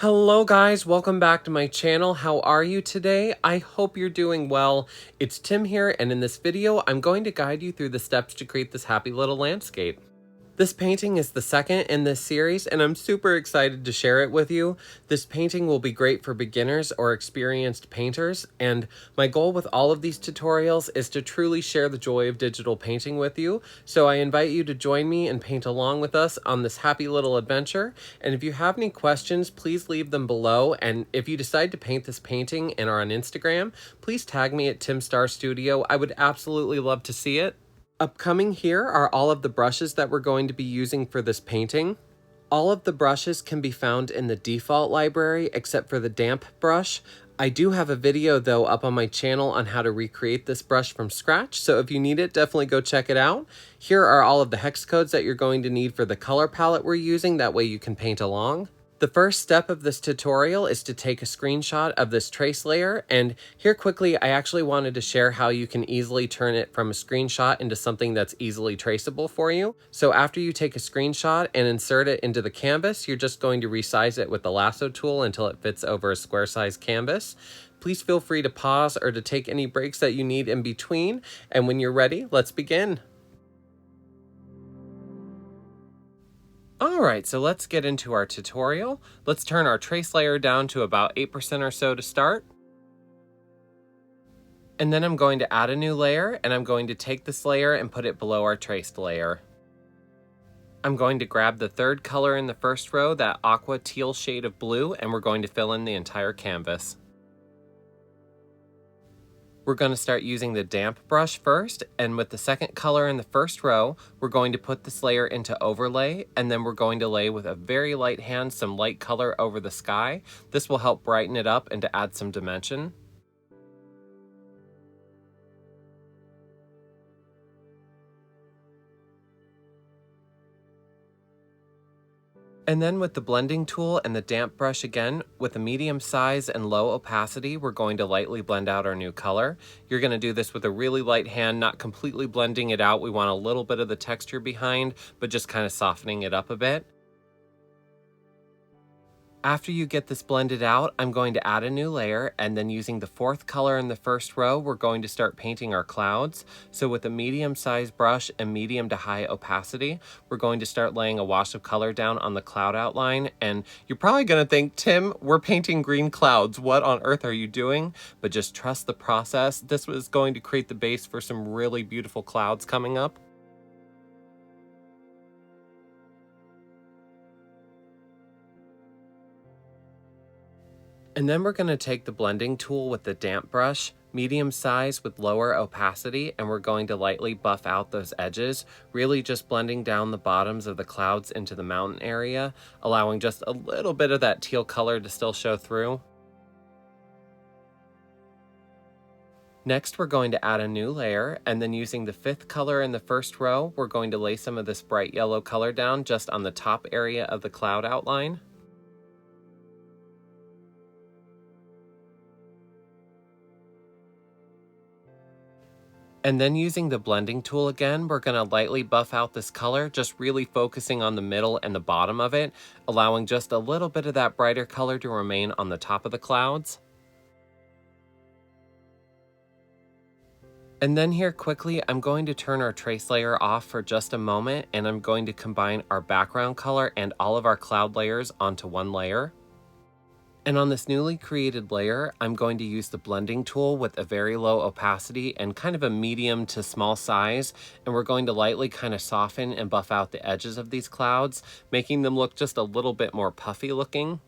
Hello guys, welcome back to my channel. How are you today? I hope you're doing well. It's Tim here, and in this video, I'm going to guide you through the steps to create this happy little landscape. This painting is the second in this series, and I'm super excited to share it with you. This painting will be great for beginners or experienced painters, and my goal with all of these tutorials is to truly share the joy of digital painting with you. So I invite you to join me and paint along with us on this happy little adventure. And if you have any questions, please leave them below. And if you decide to paint this painting and are on Instagram, please tag me at Tim Star Studio. I would absolutely love to see it. Upcoming here are all of the brushes that we're going to be using for this painting. All of the brushes can be found in the default library except for the damp brush. I do have a video though up on my channel on how to recreate this brush from scratch, so if you need it, definitely go check it out. Here are all of the hex codes that you're going to need for the color palette we're using, that way you can paint along. The first step of this tutorial is to take a screenshot of this trace layer, and here quickly I actually wanted to share how you can easily turn it from a screenshot into something that's easily traceable for you. So after you take a screenshot and insert it into the canvas, you're just going to resize it with the lasso tool until it fits over a square size canvas. Please feel free to pause or to take any breaks that you need in between, and when you're ready, let's begin. Alright, so let's get into our tutorial. Let's turn our trace layer down to about 8% or so to start. And then I'm going to add a new layer, and I'm going to take this layer and put it below our traced layer. I'm going to grab the third color in the first row, that aqua teal shade of blue, and we're going to fill in the entire canvas. We're going to start using the damp brush first, and with the second color in the first row, we're going to put this layer into overlay, and then we're going to lay with a very light hand some light color over the sky. This will help brighten it up and to add some dimension. And then with the blending tool and the damp brush again, with a medium size and low opacity, we're going to lightly blend out our new color. You're going to do this with a really light hand, not completely blending it out. We want a little bit of the texture behind, but just kind of softening it up a bit. After you get this blended out, I'm going to add a new layer, and then using the fourth color in the first row, we're going to start painting our clouds. So with a medium-sized brush and medium to high opacity, we're going to start laying a wash of color down on the cloud outline. And you're probably going to think, Tim, we're painting green clouds. What on earth are you doing? But just trust the process. This was going to create the base for some really beautiful clouds coming up. And then we're going to take the blending tool with the damp brush, medium size with lower opacity, and we're going to lightly buff out those edges, really just blending down the bottoms of the clouds into the mountain area, allowing just a little bit of that teal color to still show through. Next, we're going to add a new layer, and then using the fifth color in the first row, we're going to lay some of this bright yellow color down just on the top area of the cloud outline. And then using the blending tool again, we're going to lightly buff out this color, just really focusing on the middle and the bottom of it, allowing just a little bit of that brighter color to remain on the top of the clouds. And then here quickly, I'm going to turn our trace layer off for just a moment, and I'm going to combine our background color and all of our cloud layers onto one layer. And on this newly created layer, I'm going to use the blending tool with a very low opacity and kind of a medium to small size. And we're going to lightly kind of soften and buff out the edges of these clouds, making them look just a little bit more puffy looking.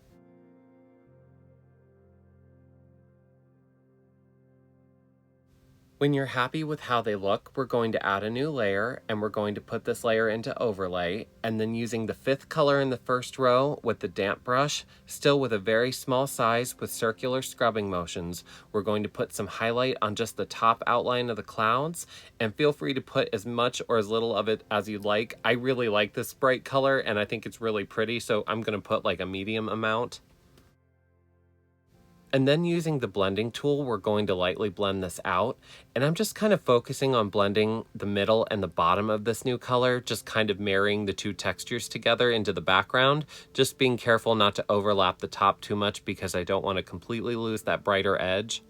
When you're happy with how they look, we're going to add a new layer, and we're going to put this layer into overlay, and then using the fifth color in the first row with the damp brush, still with a very small size with circular scrubbing motions, we're going to put some highlight on just the top outline of the clouds, and feel free to put as much or as little of it as you'd like. I really like this bright color, and I think it's really pretty, so I'm going to put like a medium amount. And then using the blending tool, we're going to lightly blend this out. And I'm just kind of focusing on blending the middle and the bottom of this new color, just kind of marrying the two textures together into the background, just being careful not to overlap the top too much because I don't want to completely lose that brighter edge.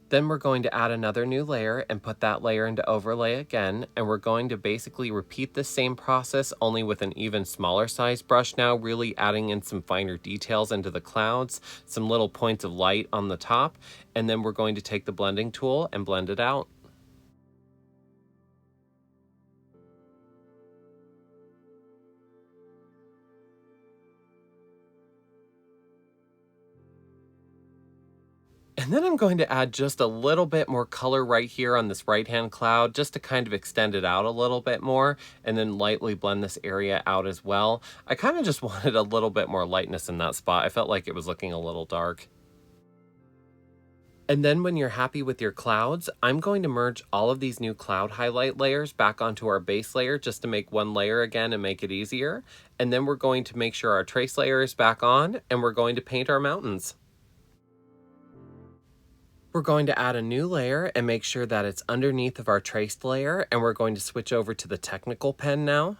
Then we're going to add another new layer and put that layer into overlay again, and we're going to basically repeat the same process only with an even smaller size brush now, really adding in some finer details into the clouds, some little points of light on the top, and then we're going to take the blending tool and blend it out. And then I'm going to add just a little bit more color right here on this right-hand cloud, just to kind of extend it out a little bit more, and then lightly blend this area out as well. I kind of just wanted a little bit more lightness in that spot. I felt like it was looking a little dark. And then when you're happy with your clouds, I'm going to merge all of these new cloud highlight layers back onto our base layer just to make one layer again and make it easier. And then we're going to make sure our trace layer is back on, and we're going to paint our mountains. We're going to add a new layer and make sure that it's underneath of our traced layer, and we're going to switch over to the technical pen now.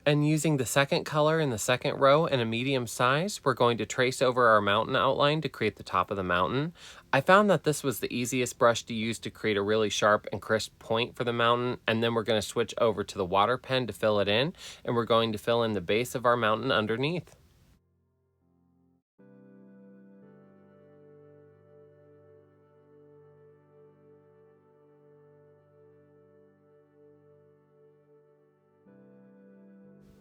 And using the second color in the second row and a medium size, we're going to trace over our mountain outline to create the top of the mountain. I found that this was the easiest brush to use to create a really sharp and crisp point for the mountain, and then we're going to switch over to the water pen to fill it in, and we're going to fill in the base of our mountain underneath.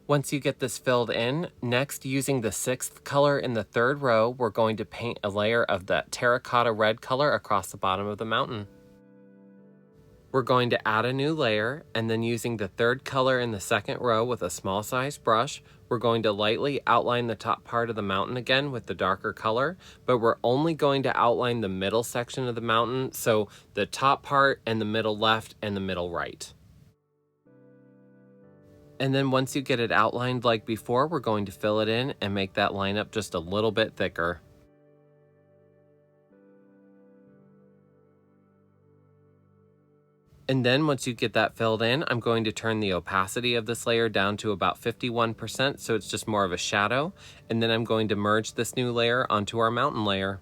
Once you get this filled in, next using the sixth color in the third row, we're going to paint a layer of that terracotta red color across the bottom of the mountain. We're going to add a new layer, and then using the third color in the second row with a small size brush, we're going to lightly outline the top part of the mountain again with the darker color, but we're only going to outline the middle section of the mountain, so the top part and the middle left and the middle right. And then once you get it outlined like before, we're going to fill it in and make that line up just a little bit thicker. And then once you get that filled in, I'm going to turn the opacity of this layer down to about 51%, so it's just more of a shadow. And then I'm going to merge this new layer onto our mountain layer.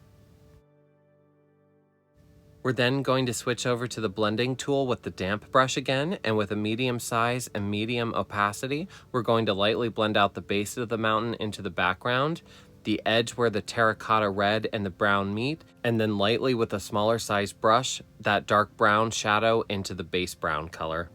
We're then going to switch over to the blending tool with the damp brush again, and with a medium size and medium opacity, we're going to lightly blend out the base of the mountain into the background, the edge where the terracotta red and the brown meet, and then lightly with a smaller size brush, that dark brown shadow into the base brown color.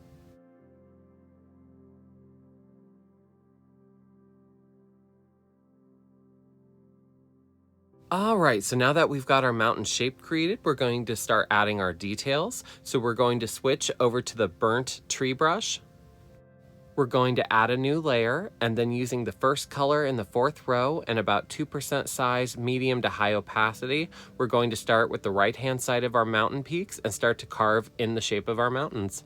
Alright, so now that we've got our mountain shape created, we're going to start adding our details. So we're going to switch over to the burnt tree brush. We're going to add a new layer, and then using the first color in the fourth row and about 2% size, medium to high opacity, we're going to start with the right hand side of our mountain peaks and start to carve in the shape of our mountains.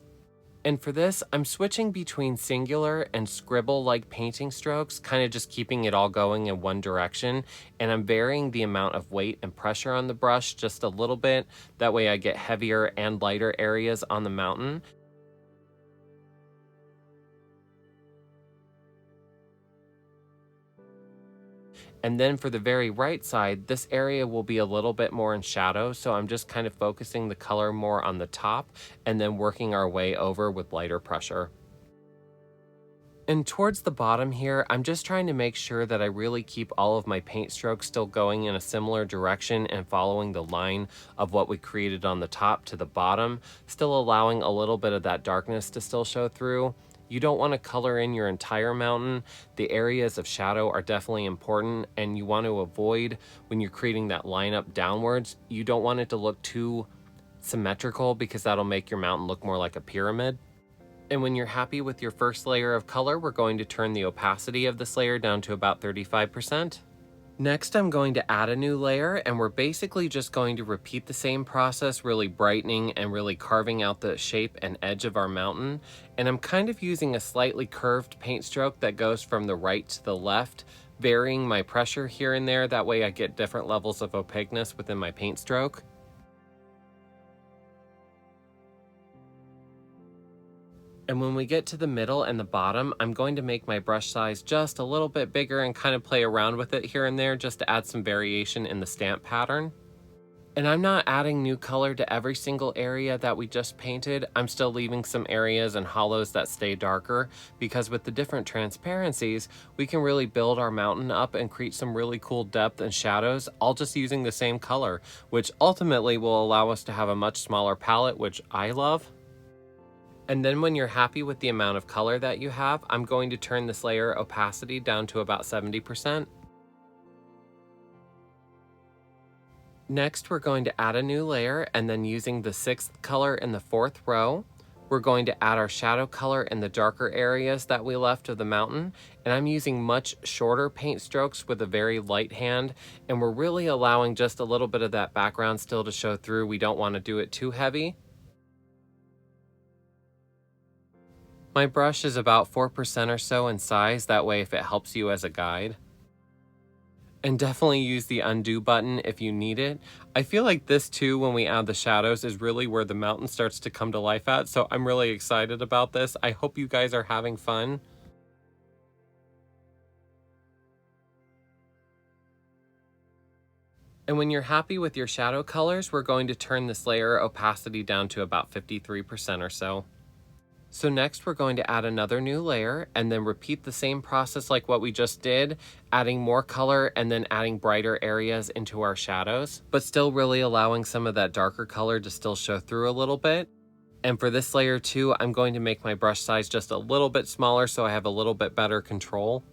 And for this, I'm switching between singular and scribble-like painting strokes, kind of just keeping it all going in one direction. And I'm varying the amount of weight and pressure on the brush just a little bit. That way I get heavier and lighter areas on the mountain. And then for the very right side, this area will be a little bit more in shadow, so I'm just kind of focusing the color more on the top and then working our way over with lighter pressure. And towards the bottom here, I'm just trying to make sure that I really keep all of my paint strokes still going in a similar direction and following the line of what we created on the top to the bottom, still allowing a little bit of that darkness to still show through. You don't want to color in your entire mountain. The areas of shadow are definitely important, and you want to avoid, when you're creating that line up downwards, you don't want it to look too symmetrical because that'll make your mountain look more like a pyramid. And when you're happy with your first layer of color, we're going to turn the opacity of this layer down to about 35%. Next, I'm going to add a new layer, and we're basically just going to repeat the same process, really brightening and really carving out the shape and edge of our mountain. And I'm kind of using a slightly curved paint stroke that goes from the right to the left, varying my pressure here and there. That way I get different levels of opaqueness within my paint stroke. And when we get to the middle and the bottom, I'm going to make my brush size just a little bit bigger and kind of play around with it here and there just to add some variation in the stamp pattern. And I'm not adding new color to every single area that we just painted. I'm still leaving some areas and hollows that stay darker, because with the different transparencies, we can really build our mountain up and create some really cool depth and shadows, all just using the same color, which ultimately will allow us to have a much smaller palette, which I love. And then when you're happy with the amount of color that you have, I'm going to turn this layer opacity down to about 70%. Next, we're going to add a new layer, and then using the 6th color in the 4th row, we're going to add our shadow color in the darker areas that we left of the mountain. And I'm using much shorter paint strokes with a very light hand, and we're really allowing just a little bit of that background still to show through. We don't want to do it too heavy. My brush is about 4% or so in size, that way if it helps you as a guide. And definitely use the undo button if you need it. I feel like this too, when we add the shadows, is really where the mountain starts to come to life at, so I'm really excited about this. I hope you guys are having fun. And when you're happy with your shadow colors, we're going to turn this layer opacity down to about 53% or so. So next we're going to add another new layer, and then repeat the same process like what we just did, adding more color and then adding brighter areas into our shadows, but still really allowing some of that darker color to still show through a little bit. And for this layer too, I'm going to make my brush size just a little bit smaller so I have a little bit better control.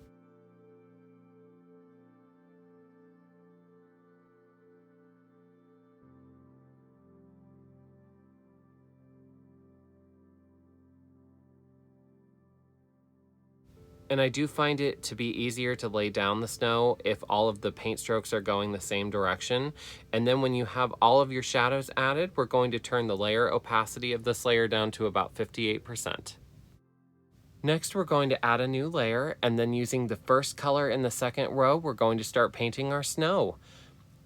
And I do find it to be easier to lay down the snow if all of the paint strokes are going the same direction. And then when you have all of your shadows added, we're going to turn the layer opacity of this layer down to about 58%. Next, we're going to add a new layer, and then using the first color in the 2nd row, we're going to start painting our snow.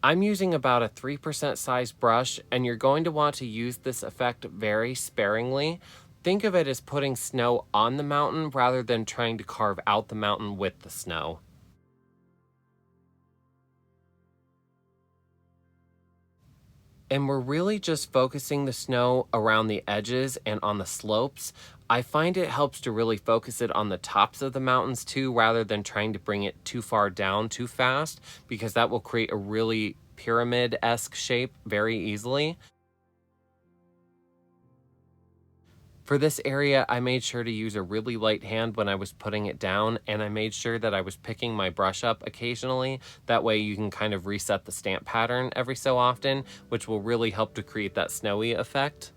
I'm using about a 3% size brush, and you're going to want to use this effect very sparingly. Think of it as putting snow on the mountain rather than trying to carve out the mountain with the snow. And we're really just focusing the snow around the edges and on the slopes. I find it helps to really focus it on the tops of the mountains too, rather than trying to bring it too far down too fast, because that will create a really pyramid-esque shape very easily. For this area, I made sure to use a really light hand when I was putting it down, and I made sure that I was picking my brush up occasionally. That way you can kind of reset the stamp pattern every so often, which will really help to create that snowy effect.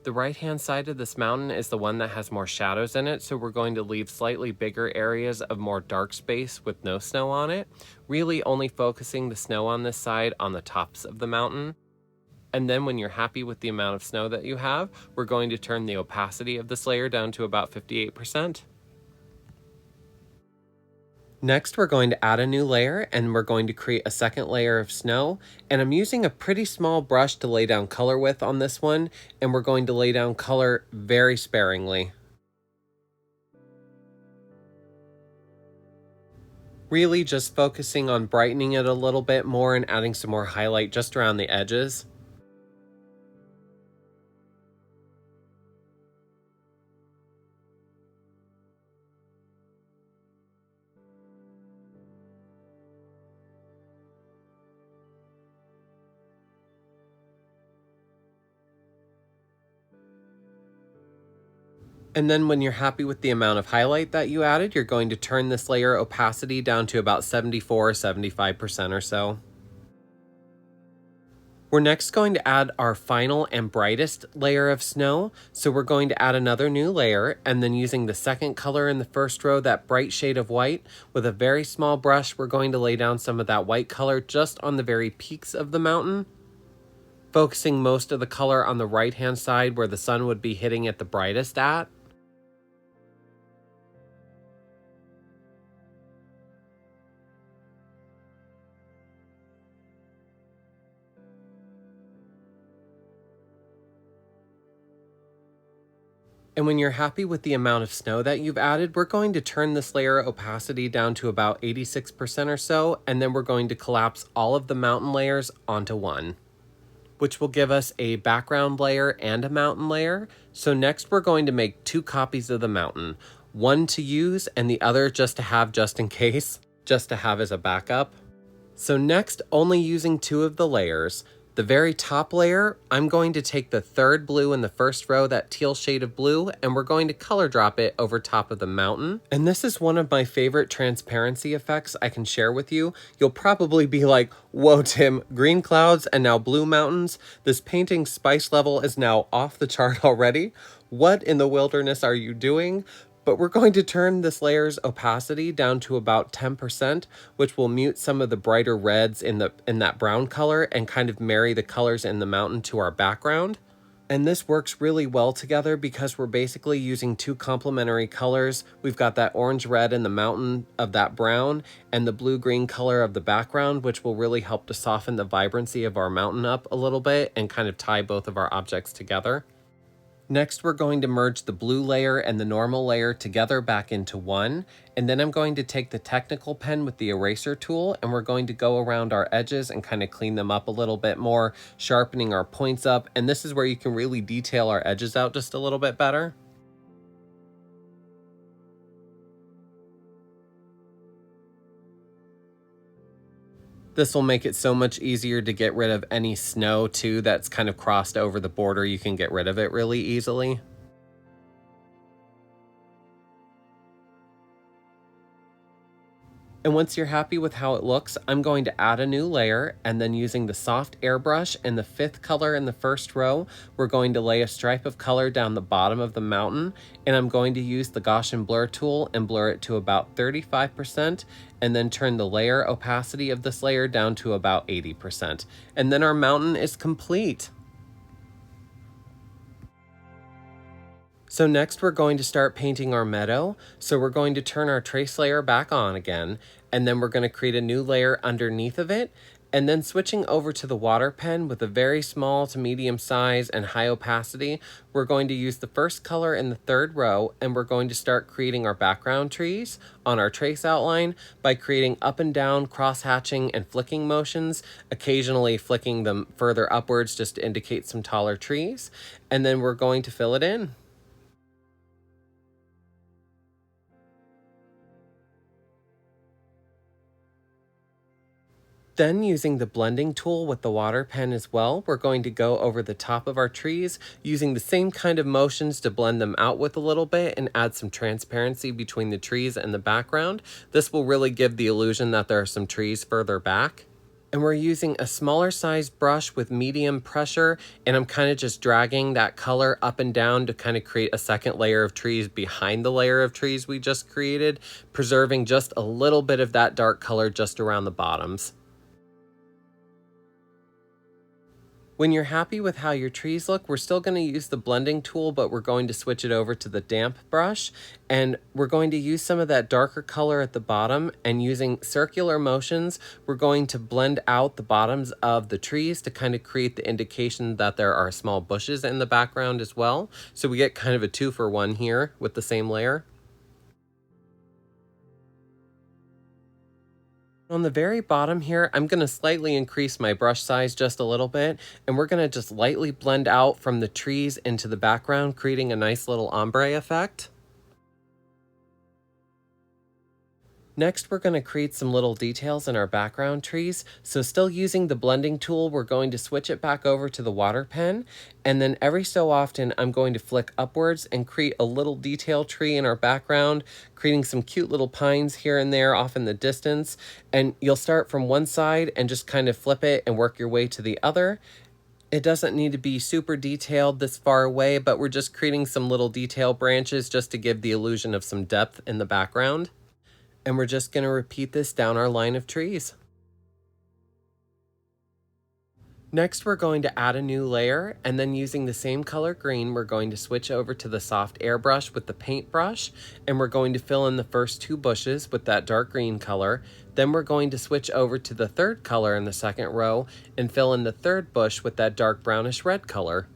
The right-hand side of this mountain is the one that has more shadows in it, so we're going to leave slightly bigger areas of more dark space with no snow on it, really only focusing the snow on this side on the tops of the mountain. And then when you're happy with the amount of snow that you have, we're going to turn the opacity of this layer down to about 58%. Next, we're going to add a new layer, and we're going to create a 2nd layer of snow. And I'm using a pretty small brush to lay down color with on this one, and we're going to lay down color very sparingly. Really just focusing on brightening it a little bit more and adding some more highlight just around the edges. And then when you're happy with the amount of highlight that you added, you're going to turn this layer opacity down to about 74 or 75% or so. We're next going to add our final and brightest layer of snow. So we're going to add another new layer, and then using the 2nd color in the 1st row, that bright shade of white, with a very small brush, we're going to lay down some of that white color just on the very peaks of the mountain, focusing most of the color on the right-hand side where the sun would be hitting it the brightest at. And when you're happy with the amount of snow that you've added, we're going to turn this layer opacity down to about 86% or so, and then we're going to collapse all of the mountain layers onto one, which will give us a background layer and a mountain layer. So next we're going to make 2 copies of the mountain, one to use and the other just to have just in case, just to have as a backup. So next, only using 2 of the layers, the very top layer, I'm going to take the third blue in the first row, that teal shade of blue, and we're going to color drop it over top of the mountain. And this is one of my favorite transparency effects I can share with you. You'll probably be like, whoa, Tim, green clouds and now blue mountains. This painting's spice level is now off the chart already. What in the wilderness are you doing? But we're going to turn this layer's opacity down to about 10%, which will mute some of the brighter reds in that brown color and kind of marry the colors in the mountain to our background. And this works really well together because we're basically using 2 complementary colors. We've got that orange red in the mountain of that brown and the blue green color of the background, which will really help to soften the vibrancy of our mountain up a little bit and kind of tie both of our objects together. Next, we're going to merge the blue layer and the normal layer together back into one. And then I'm going to take the technical pen with the eraser tool and we're going to go around our edges and kind of clean them up a little bit more, sharpening our points up. And this is where you can really detail our edges out just a little bit better. This will make it so much easier to get rid of any snow too that's kind of crossed over the border. You can get rid of it really easily. And once you're happy with how it looks, I'm going to add a new layer, and then using the soft airbrush and the 5th color in the first row, we're going to lay a stripe of color down the bottom of the mountain, and I'm going to use the Gaussian blur tool and blur it to about 35%, and then turn the layer opacity of this layer down to about 80%. And then our mountain is complete. So next we're going to start painting our meadow. So we're going to turn our trace layer back on again, and then we're going to create a new layer underneath of it, and then switching over to the water pen with a very small to medium size and high opacity, we're going to use the first color in the 3rd row, and we're going to start creating our background trees on our trace outline by creating up and down, cross-hatching, and flicking motions, occasionally flicking them further upwards just to indicate some taller trees, and then we're going to fill it in. Then using the blending tool with the water pen as well, we're going to go over the top of our trees using the same kind of motions to blend them out with a little bit and add some transparency between the trees and the background. This will really give the illusion that there are some trees further back. And we're using a smaller size brush with medium pressure, and I'm kind of just dragging that color up and down to kind of create a second layer of trees behind the layer of trees we just created, preserving just a little bit of that dark color just around the bottoms. When you're happy with how your trees look, we're still going to use the blending tool, but we're going to switch it over to the damp brush, and we're going to use some of that darker color at the bottom, and using circular motions, we're going to blend out the bottoms of the trees to kind of create the indication that there are small bushes in the background as well. So we get kind of a 2-for-1 here with the same layer. On the very bottom here, I'm going to slightly increase my brush size just a little bit, and we're going to just lightly blend out from the trees into the background, creating a nice little ombre effect. Next, we're going to create some little details in our background trees. So still using the blending tool, we're going to switch it back over to the water pen. And then every so often, I'm going to flick upwards and create a little detail tree in our background, creating some cute little pines here and there off in the distance. And you'll start from one side and just kind of flip it and work your way to the other. It doesn't need to be super detailed this far away, but we're just creating some little detail branches just to give the illusion of some depth in the background. And we're just going to repeat this down our line of trees. Next, we're going to add a new layer, and then using the same color green, we're going to switch over to the soft airbrush with the paintbrush, and we're going to fill in the first 2 bushes with that dark green color. Then we're going to switch over to the 3rd color in the 2nd row and fill in the 3rd bush with that dark brownish red color.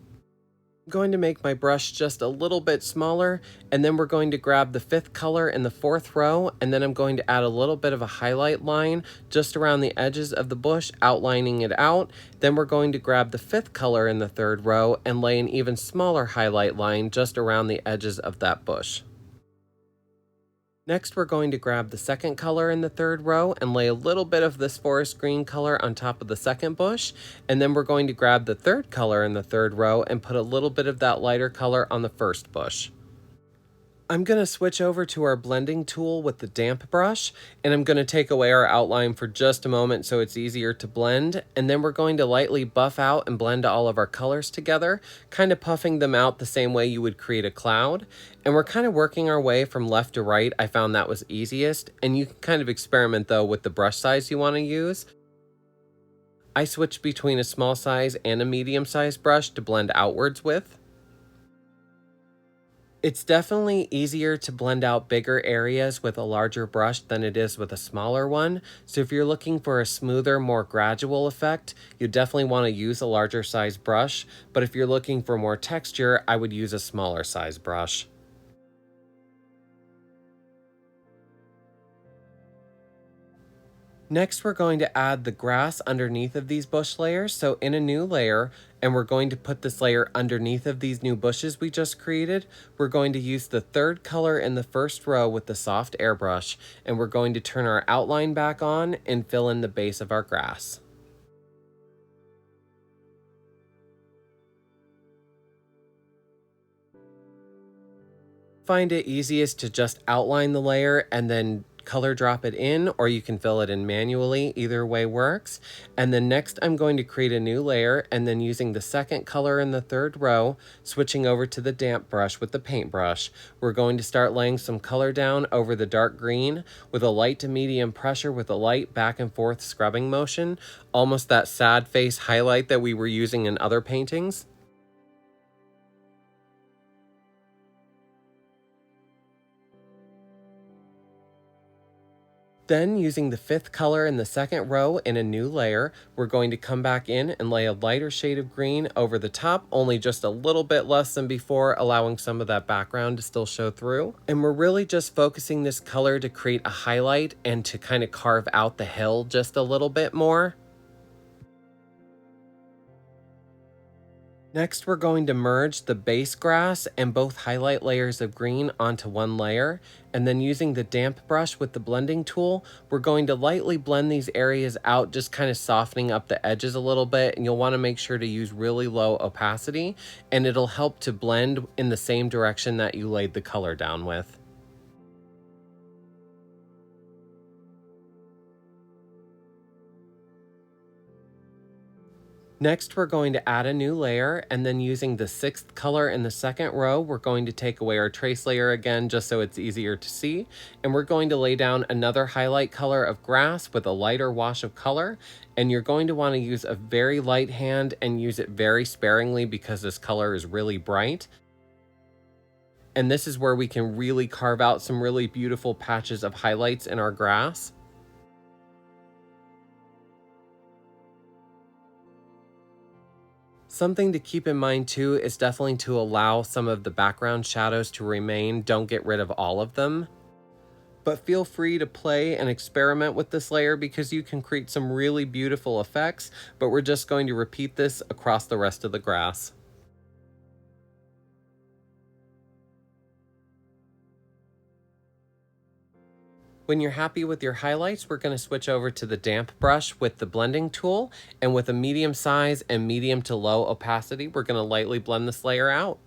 Going to make my brush just a little bit smaller, and then we're going to grab the 5th color in the 4th row, and then I'm going to add a little bit of a highlight line just around the edges of the bush, outlining it out. Then we're going to grab the 5th color in the 3rd row and lay an even smaller highlight line just around the edges of that bush. Next, we're going to grab the 2nd color in the 3rd row and lay a little bit of this forest green color on top of the 2nd bush. And then we're going to grab the 3rd color in the 3rd row and put a little bit of that lighter color on the 1st bush. I'm going to switch over to our blending tool with the damp brush, and I'm going to take away our outline for just a moment so it's easier to blend, and then we're going to lightly buff out and blend all of our colors together, kind of puffing them out the same way you would create a cloud. And we're kind of working our way from left to right. I found that was easiest, and you can kind of experiment though with the brush size you want to use. I switched between a small size and a medium size brush to blend outwards with. It's definitely easier to blend out bigger areas with a larger brush than it is with a smaller one. So if you're looking for a smoother, more gradual effect, you definitely want to use a larger size brush. But if you're looking for more texture, I would use a smaller size brush. Next, we're going to add the grass underneath of these bush layers. So in a new layer, and we're going to put this layer underneath of these new bushes we just created, we're going to use the 3rd color in the 1st row with the soft airbrush, and we're going to turn our outline back on and fill in the base of our grass. Find it easiest to just outline the layer and then color drop it in, or you can fill it in manually. Either way works. And then next I'm going to create a new layer, and then using the 2nd color in the 3rd row, switching over to the damp brush with the paintbrush, we're going to start laying some color down over the dark green with a light to medium pressure with a light back and forth scrubbing motion, almost that sad face highlight that we were using in other paintings. Then, using the 5th color in the 2nd row in a new layer, we're going to come back in and lay a lighter shade of green over the top, only just a little bit less than before, allowing some of that background to still show through. And we're really just focusing this color to create a highlight and to kind of carve out the hill just a little bit more. Next, we're going to merge the base grass and both highlight layers of green onto one layer, and then using the damp brush with the blending tool, we're going to lightly blend these areas out, just kind of softening up the edges a little bit, and you'll want to make sure to use really low opacity, and it'll help to blend in the same direction that you laid the color down with. Next, we're going to add a new layer, and then using the 6th color in the 2nd row, we're going to take away our trace layer again just so it's easier to see. And we're going to lay down another highlight color of grass with a lighter wash of color. And you're going to want to use a very light hand and use it very sparingly because this color is really bright. And this is where we can really carve out some really beautiful patches of highlights in our grass. Something to keep in mind too is definitely to allow some of the background shadows to remain. Don't get rid of all of them. But feel free to play and experiment with this layer because you can create some really beautiful effects, but we're just going to repeat this across the rest of the grass. When you're happy with your highlights, we're going to switch over to the damp brush with the blending tool, and with a medium size and medium to low opacity, we're going to lightly blend this layer out.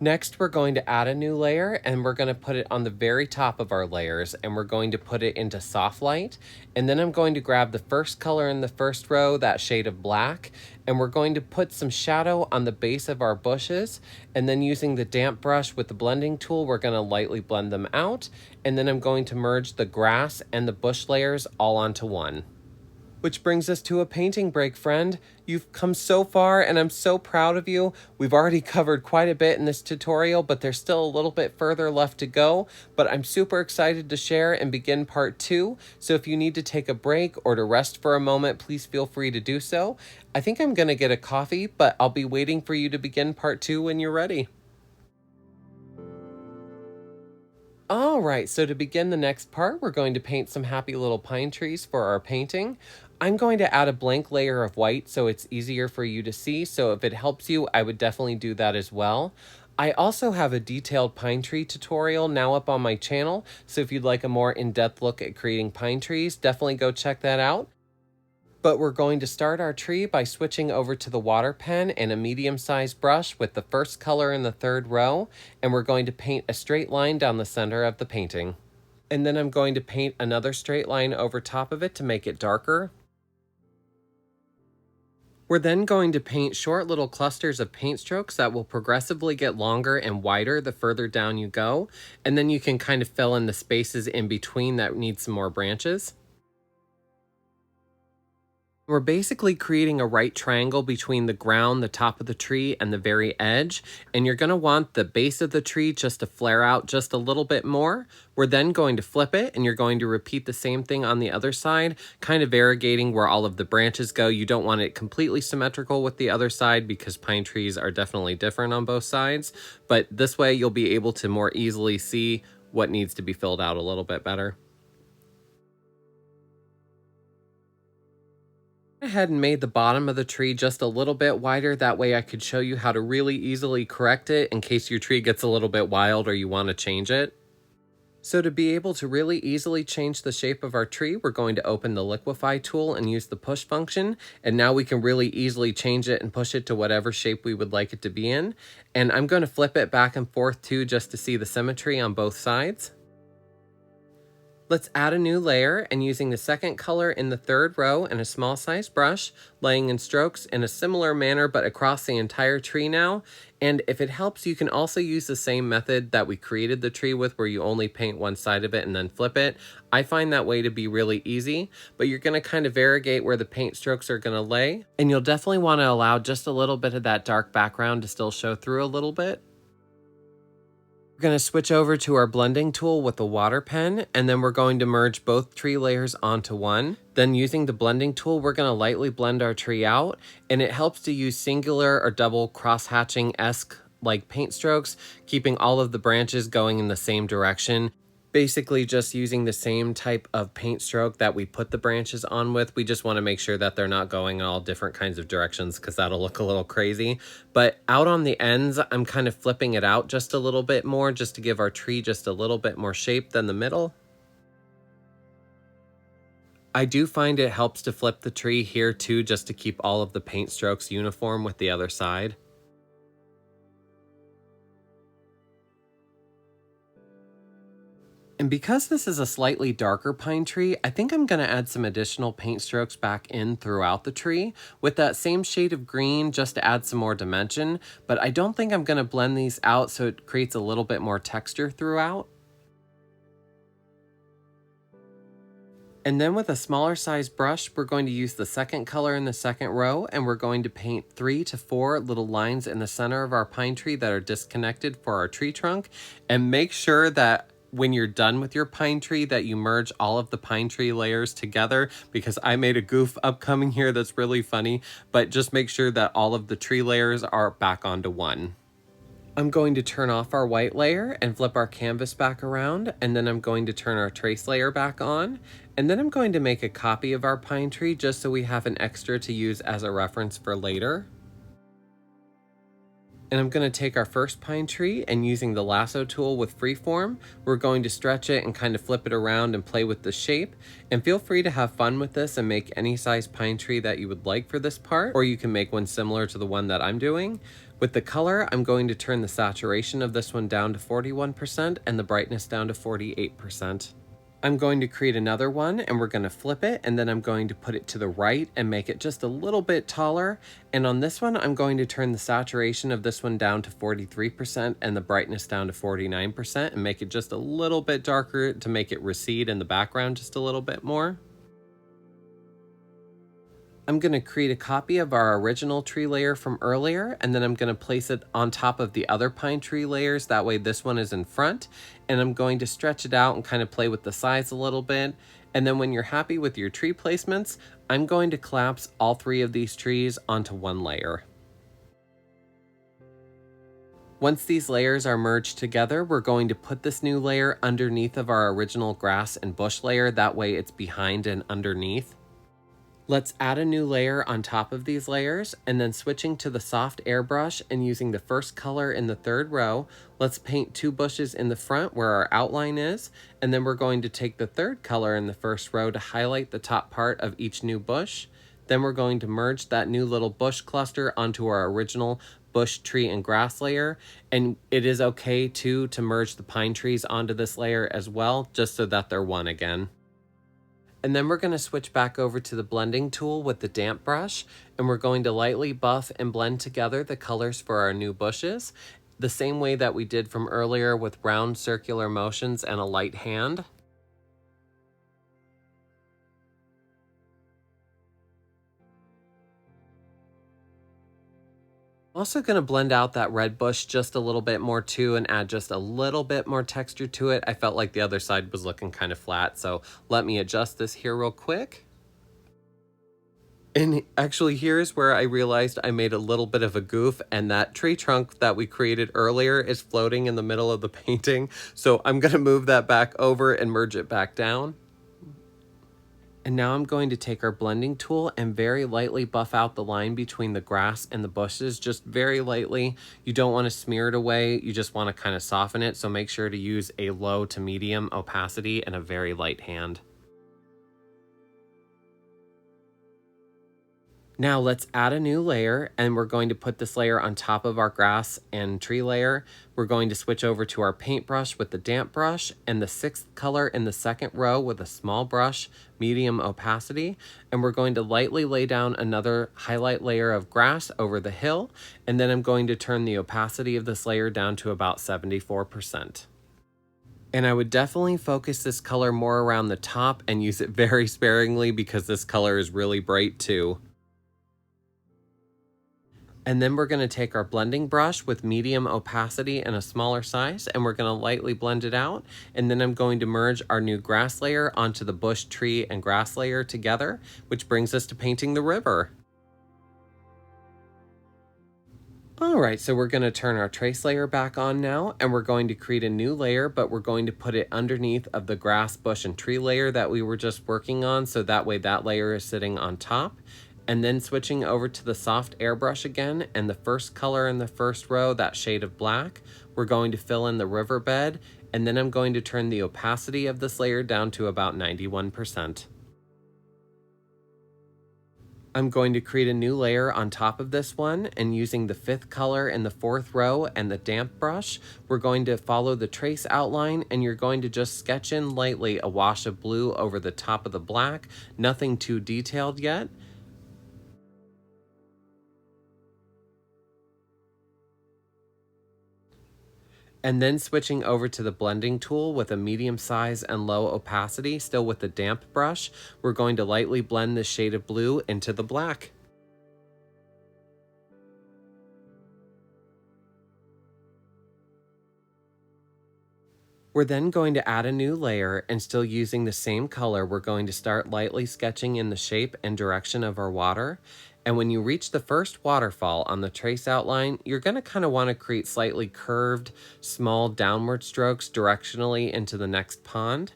Next, we're going to add a new layer, and we're going to put it on the very top of our layers, and we're going to put it into soft light. And then I'm going to grab the 1st color in the 1st row, that shade of black, and we're going to put some shadow on the base of our bushes. And then using the damp brush with the blending tool, we're going to lightly blend them out. And then I'm going to merge the grass and the bush layers all onto one. Which brings us to a painting break, friend. You've come so far and I'm so proud of you. We've already covered quite a bit in this tutorial, but there's still a little bit further left to go. But I'm super excited to share and begin part 2. So if you need to take a break or to rest for a moment, please feel free to do so. I think I'm gonna get a coffee, but I'll be waiting for you to begin part 2 when you're ready. All right, so to begin the next part, we're going to paint some happy little pine trees for our painting. I'm going to add a blank layer of white so it's easier for you to see, so if it helps you, I would definitely do that as well. I also have a detailed pine tree tutorial now up on my channel, so if you'd like a more in-depth look at creating pine trees, definitely go check that out. But we're going to start our tree by switching over to the water pen and a medium-sized brush with the first color in the third row, and we're going to paint a straight line down the center of the painting. And then I'm going to paint another straight line over top of it to make it darker. We're then going to paint short little clusters of paint strokes that will progressively get longer and wider the further down you go, and then you can kind of fill in the spaces in between that need some more branches. We're basically creating a right triangle between the ground, the top of the tree, and the very edge, and you're going to want the base of the tree just to flare out just a little bit more. We're then going to flip it, and you're going to repeat the same thing on the other side, kind of variegating where all of the branches go. You don't want it completely symmetrical with the other side because pine trees are definitely different on both sides, but this way you'll be able to more easily see what needs to be filled out a little bit better. Ahead and made the bottom of the tree just a little bit wider. That way I could show you how to really easily correct it in case your tree gets a little bit wild or you want to change it. So to be able to really easily change the shape of our tree, we're going to open the liquefy tool and use the push function. And now we can really easily change it and push it to whatever shape we would like it to be in. And I'm going to flip it back and forth too, just to see the symmetry on both sides. Let's add a new layer, and using the second color in the third row and a small size brush, laying in strokes in a similar manner but across the entire tree now. And if it helps, you can also use the same method that we created the tree with, where you only paint one side of it and then flip it. I find that way to be really easy, but you're going to kind of variegate where the paint strokes are going to lay, and you'll definitely want to allow just a little bit of that dark background to still show through a little bit. We're going to switch over to our blending tool with the water pen, and then we're going to merge both tree layers onto one. Then using the blending tool, we're going to lightly blend our tree out, and it helps to use singular or double cross-hatching-esque like paint strokes, keeping all of the branches going in the same direction. Basically just using the same type of paint stroke that we put the branches on with. We just want to make sure that they're not going in all different kinds of directions because that'll look a little crazy. But out on the ends, I'm kind of flipping it out just a little bit more just to give our tree just a little bit more shape than the middle. I do find it helps to flip the tree here too, just to keep all of the paint strokes uniform with the other side. And because this is a slightly darker pine tree, I think I'm going to add some additional paint strokes back in throughout the tree with that same shade of green just to add some more dimension, but I don't think I'm going to blend these out so it creates a little bit more texture throughout. And then with a smaller size brush, we're going to use the second color in the second row, and we're going to paint 3 to 4 little lines in the center of our pine tree that are disconnected for our tree trunk. And make sure that when you're done with your pine tree that you merge all of the pine tree layers together, because I made a goof upcoming here that's really funny, but just make sure that all of the tree layers are back onto one. I'm going to turn off our white layer and flip our canvas back around, and then I'm going to turn our trace layer back on, and then I'm going to make a copy of our pine tree just so we have an extra to use as a reference for later. And I'm going to take our first pine tree, and using the lasso tool with freeform, we're going to stretch it and kind of flip it around and play with the shape. And feel free to have fun with this and make any size pine tree that you would like for this part, or you can make one similar to the one that I'm doing. With the color, I'm going to turn the saturation of this one down to 41% and the brightness down to 48%. I'm going to create another one, and we're going to flip it, and then I'm going to put it to the right and make it just a little bit taller. And on this one, I'm going to turn the saturation of this one down to 43% and the brightness down to 49% and make it just a little bit darker to make it recede in the background just a little bit more. I'm going to create a copy of our original tree layer from earlier, and then I'm going to place it on top of the other pine tree layers. That way this one is in front, and I'm going to stretch it out and kind of play with the size a little bit. And then when you're happy with your tree placements, I'm going to collapse all three of these trees onto one layer. Once these layers are merged together, we're going to put this new layer underneath of our original grass and bush layer. That way it's behind and underneath. Let's add a new layer on top of these layers, and then switching to the soft airbrush and using the first color in the third row, let's paint two bushes in the front where our outline is, and then we're going to take the third color in the first row to highlight the top part of each new bush. Then we're going to merge that new little bush cluster onto our original bush, tree, and grass layer, and it is okay too to merge the pine trees onto this layer as well, just so that they're one again. And then we're going to switch back over to the blending tool with the damp brush, and we're going to lightly buff and blend together the colors for our new bushes, the same way that we did from earlier with round circular motions and a light hand. Also going to blend out that red bush just a little bit more too and add just a little bit more texture to it. I felt like the other side was looking kind of flat, so let me adjust this here real quick. And actually here's where I realized I made a little bit of a goof, and that tree trunk that we created earlier is floating in the middle of the painting. So I'm going to move that back over and merge it back down. And now I'm going to take our blending tool and very lightly buff out the line between the grass and the bushes, just very lightly. You don't want to smear it away, you just want to kind of soften it, so make sure to use a low to medium opacity and a very light hand. Now let's add a new layer, and we're going to put this layer on top of our grass and tree layer. We're going to switch over to our paintbrush with the damp brush and the sixth color in the second row with a small brush, medium opacity, and we're going to lightly lay down another highlight layer of grass over the hill, and then I'm going to turn the opacity of this layer down to about 74%. And I would definitely focus this color more around the top and use it very sparingly because this color is really bright too. And then we're going to take our blending brush with medium opacity and a smaller size, and we're going to lightly blend it out. And then I'm going to merge our new grass layer onto the bush, tree, and grass layer together, which brings us to painting the river. Alright, so we're going to turn our trace layer back on now, and we're going to create a new layer, but we're going to put it underneath of the grass, bush, and tree layer that we were just working on, so that way that layer is sitting on top. And then switching over to the soft airbrush again, and the first color in the first row, that shade of black, we're going to fill in the riverbed, and then I'm going to turn the opacity of this layer down to about 91%. I'm going to create a new layer on top of this one, and using the fifth color in the fourth row and the damp brush, we're going to follow the trace outline, and you're going to just sketch in lightly a wash of blue over the top of the black, nothing too detailed yet. And then switching over to the blending tool with a medium size and low opacity, still with the damp brush, we're going to lightly blend the shade of blue into the black. We're then going to add a new layer, and still using the same color, we're going to start lightly sketching in the shape and direction of our water. And when you reach the first waterfall on the trace outline, you're going to kind of want to create slightly curved, small downward strokes directionally into the next pond.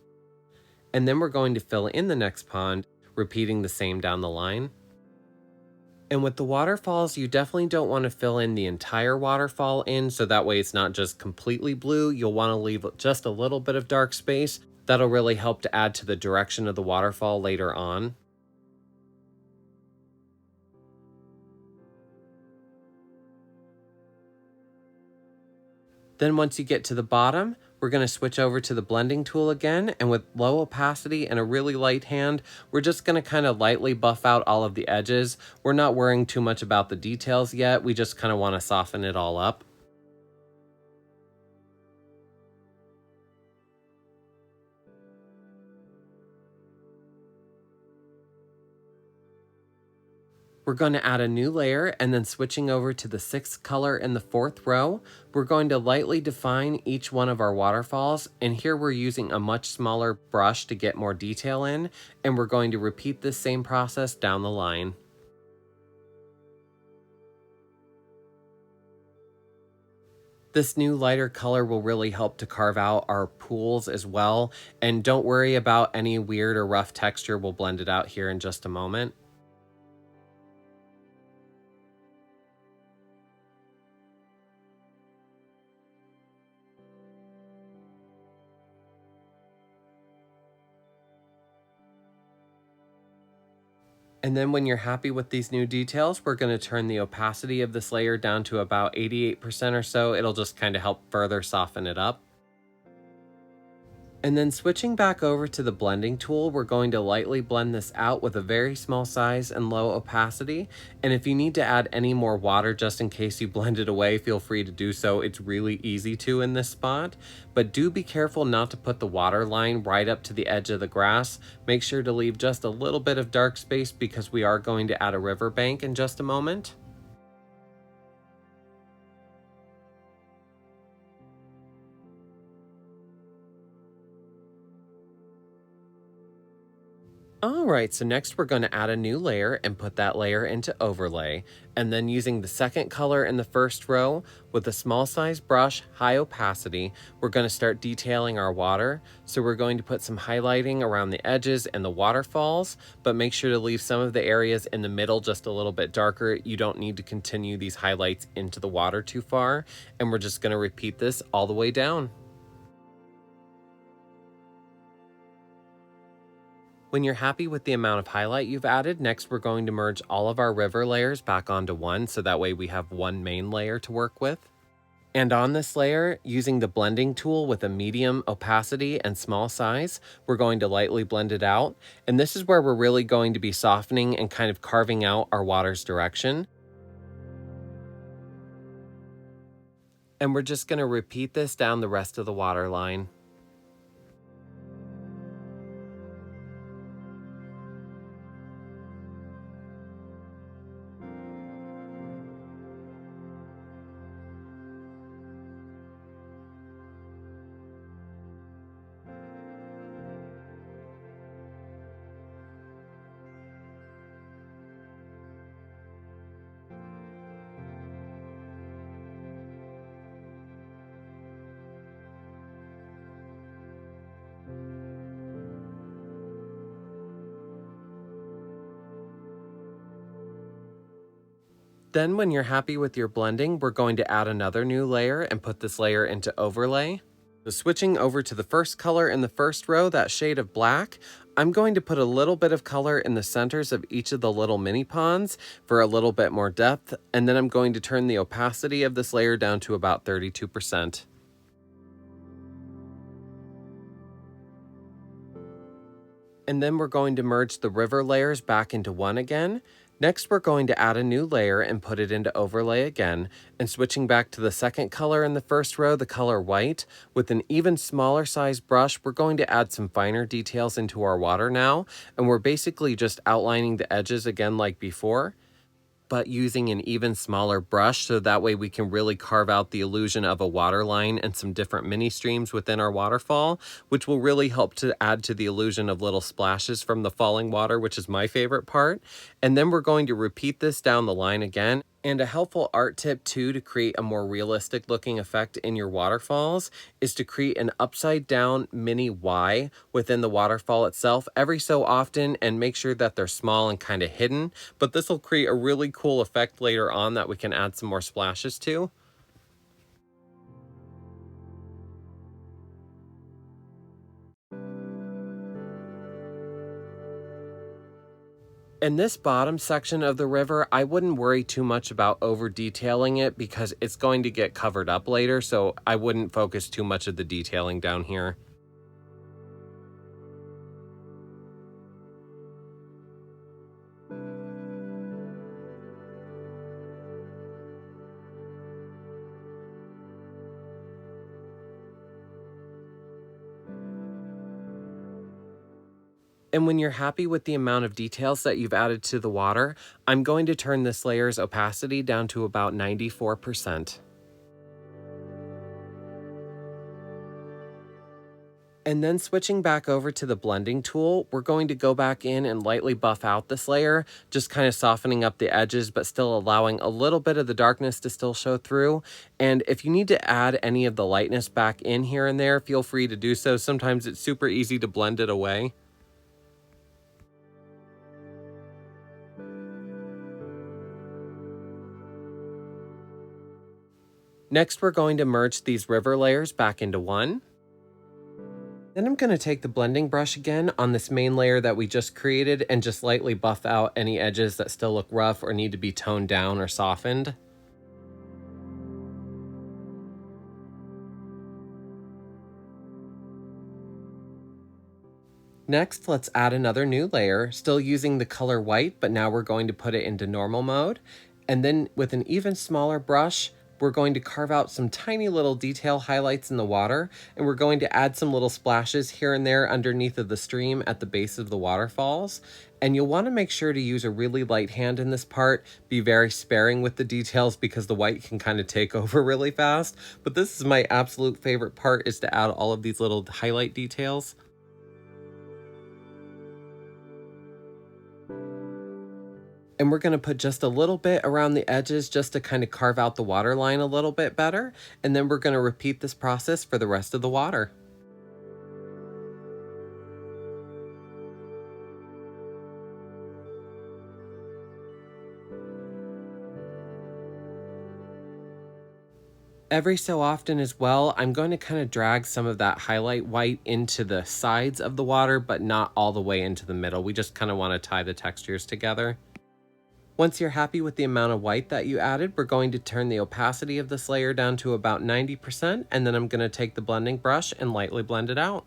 And then we're going to fill in the next pond, repeating the same down the line. And with the waterfalls, you definitely don't want to fill in the entire waterfall in, so that way it's not just completely blue. You'll want to leave just a little bit of dark space. That'll really help to add to the direction of the waterfall later on. Then once you get to the bottom, we're going to switch over to the blending tool again, and with low opacity and a really light hand, we're just going to kind of lightly buff out all of the edges. We're not worrying too much about the details yet, we just kind of want to soften it all up. We're going to add a new layer, and then switching over to the sixth color in the fourth row, we're going to lightly define each one of our waterfalls. And here we're using a much smaller brush to get more detail in, and we're going to repeat this same process down the line. This new lighter color will really help to carve out our pools as well. And don't worry about any weird or rough texture. We'll blend it out here in just a moment. And then when you're happy with these new details, we're going to turn the opacity of this layer down to about 88% or so. It'll just kind of help further soften it up. And then switching back over to the blending tool, we're going to lightly blend this out with a very small size and low opacity. And if you need to add any more water just in case you blend it away, feel free to do so. It's really easy to in this spot. But do be careful not to put the water line right up to the edge of the grass. Make sure to leave just a little bit of dark space because we are going to add a riverbank in just a moment. Alright, so next we're going to add a new layer and put that layer into overlay. And then using the second color in the first row with a small size brush, high opacity, we're going to start detailing our water. So we're going to put some highlighting around the edges and the waterfalls, but make sure to leave some of the areas in the middle just a little bit darker. You don't need to continue these highlights into the water too far. And we're just going to repeat this all the way down. When you're happy with the amount of highlight you've added, next we're going to merge all of our river layers back onto one, so that way we have one main layer to work with. And on this layer, using the blending tool with a medium opacity and small size, we're going to lightly blend it out. And this is where we're really going to be softening and kind of carving out our water's direction. And we're just going to repeat this down the rest of the water line. Then when you're happy with your blending, we're going to add another new layer and put this layer into overlay. So switching over to the first color in the first row, that shade of black, I'm going to put a little bit of color in the centers of each of the little mini ponds for a little bit more depth. And then I'm going to turn the opacity of this layer down to about 32%. And then we're going to merge the river layers back into one again. Next, we're going to add a new layer and put it into overlay again, and switching back to the second color in the first row, the color white, with an even smaller size brush, we're going to add some finer details into our water now, and we're basically just outlining the edges again like before, but using an even smaller brush so that way we can really carve out the illusion of a water line and some different mini streams within our waterfall, which will really help to add to the illusion of little splashes from the falling water, which is my favorite part. And then we're going to repeat this down the line again. And a helpful art tip too to create a more realistic looking effect in your waterfalls is to create an upside down mini Y within the waterfall itself every so often, and make sure that they're small and kind of hidden. But this will create a really cool effect later on that we can add some more splashes to. In this bottom section of the river, I wouldn't worry too much about over detailing it because it's going to get covered up later, so I wouldn't focus too much of the detailing down here. And when you're happy with the amount of details that you've added to the water, I'm going to turn this layer's opacity down to about 94%. And then switching back over to the blending tool, we're going to go back in and lightly buff out this layer, just kind of softening up the edges, but still allowing a little bit of the darkness to still show through. And if you need to add any of the lightness back in here and there, feel free to do so. Sometimes it's super easy to blend it away. Next, we're going to merge these river layers back into one. Then I'm going to take the blending brush again on this main layer that we just created and just lightly buff out any edges that still look rough or need to be toned down or softened. Next, let's add another new layer, still using the color white, but now we're going to put it into normal mode. And then with an even smaller brush, we're going to carve out some tiny little detail highlights in the water, and we're going to add some little splashes here and there underneath of the stream at the base of the waterfalls. And you'll want to make sure to use a really light hand in this part. Be very sparing with the details because the white can kind of take over really fast. But this is my absolute favorite part, is to add all of these little highlight details. And we're going to put just a little bit around the edges just to kind of carve out the water line a little bit better. And then we're going to repeat this process for the rest of the water. Every so often as well, I'm going to kind of drag some of that highlight white into the sides of the water, but not all the way into the middle. We just kind of want to tie the textures together. Once you're happy with the amount of white that you added, we're going to turn the opacity of this layer down to about 90%, and then I'm going to take the blending brush and lightly blend it out.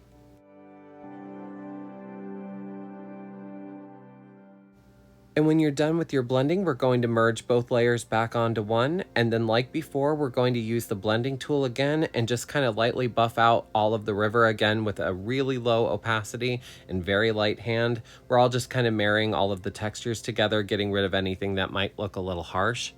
And when you're done with your blending, we're going to merge both layers back onto one, and then like before, we're going to use the blending tool again and just kind of lightly buff out all of the river again with a really low opacity and very light hand. We're all just kind of marrying all of the textures together, getting rid of anything that might look a little harsh.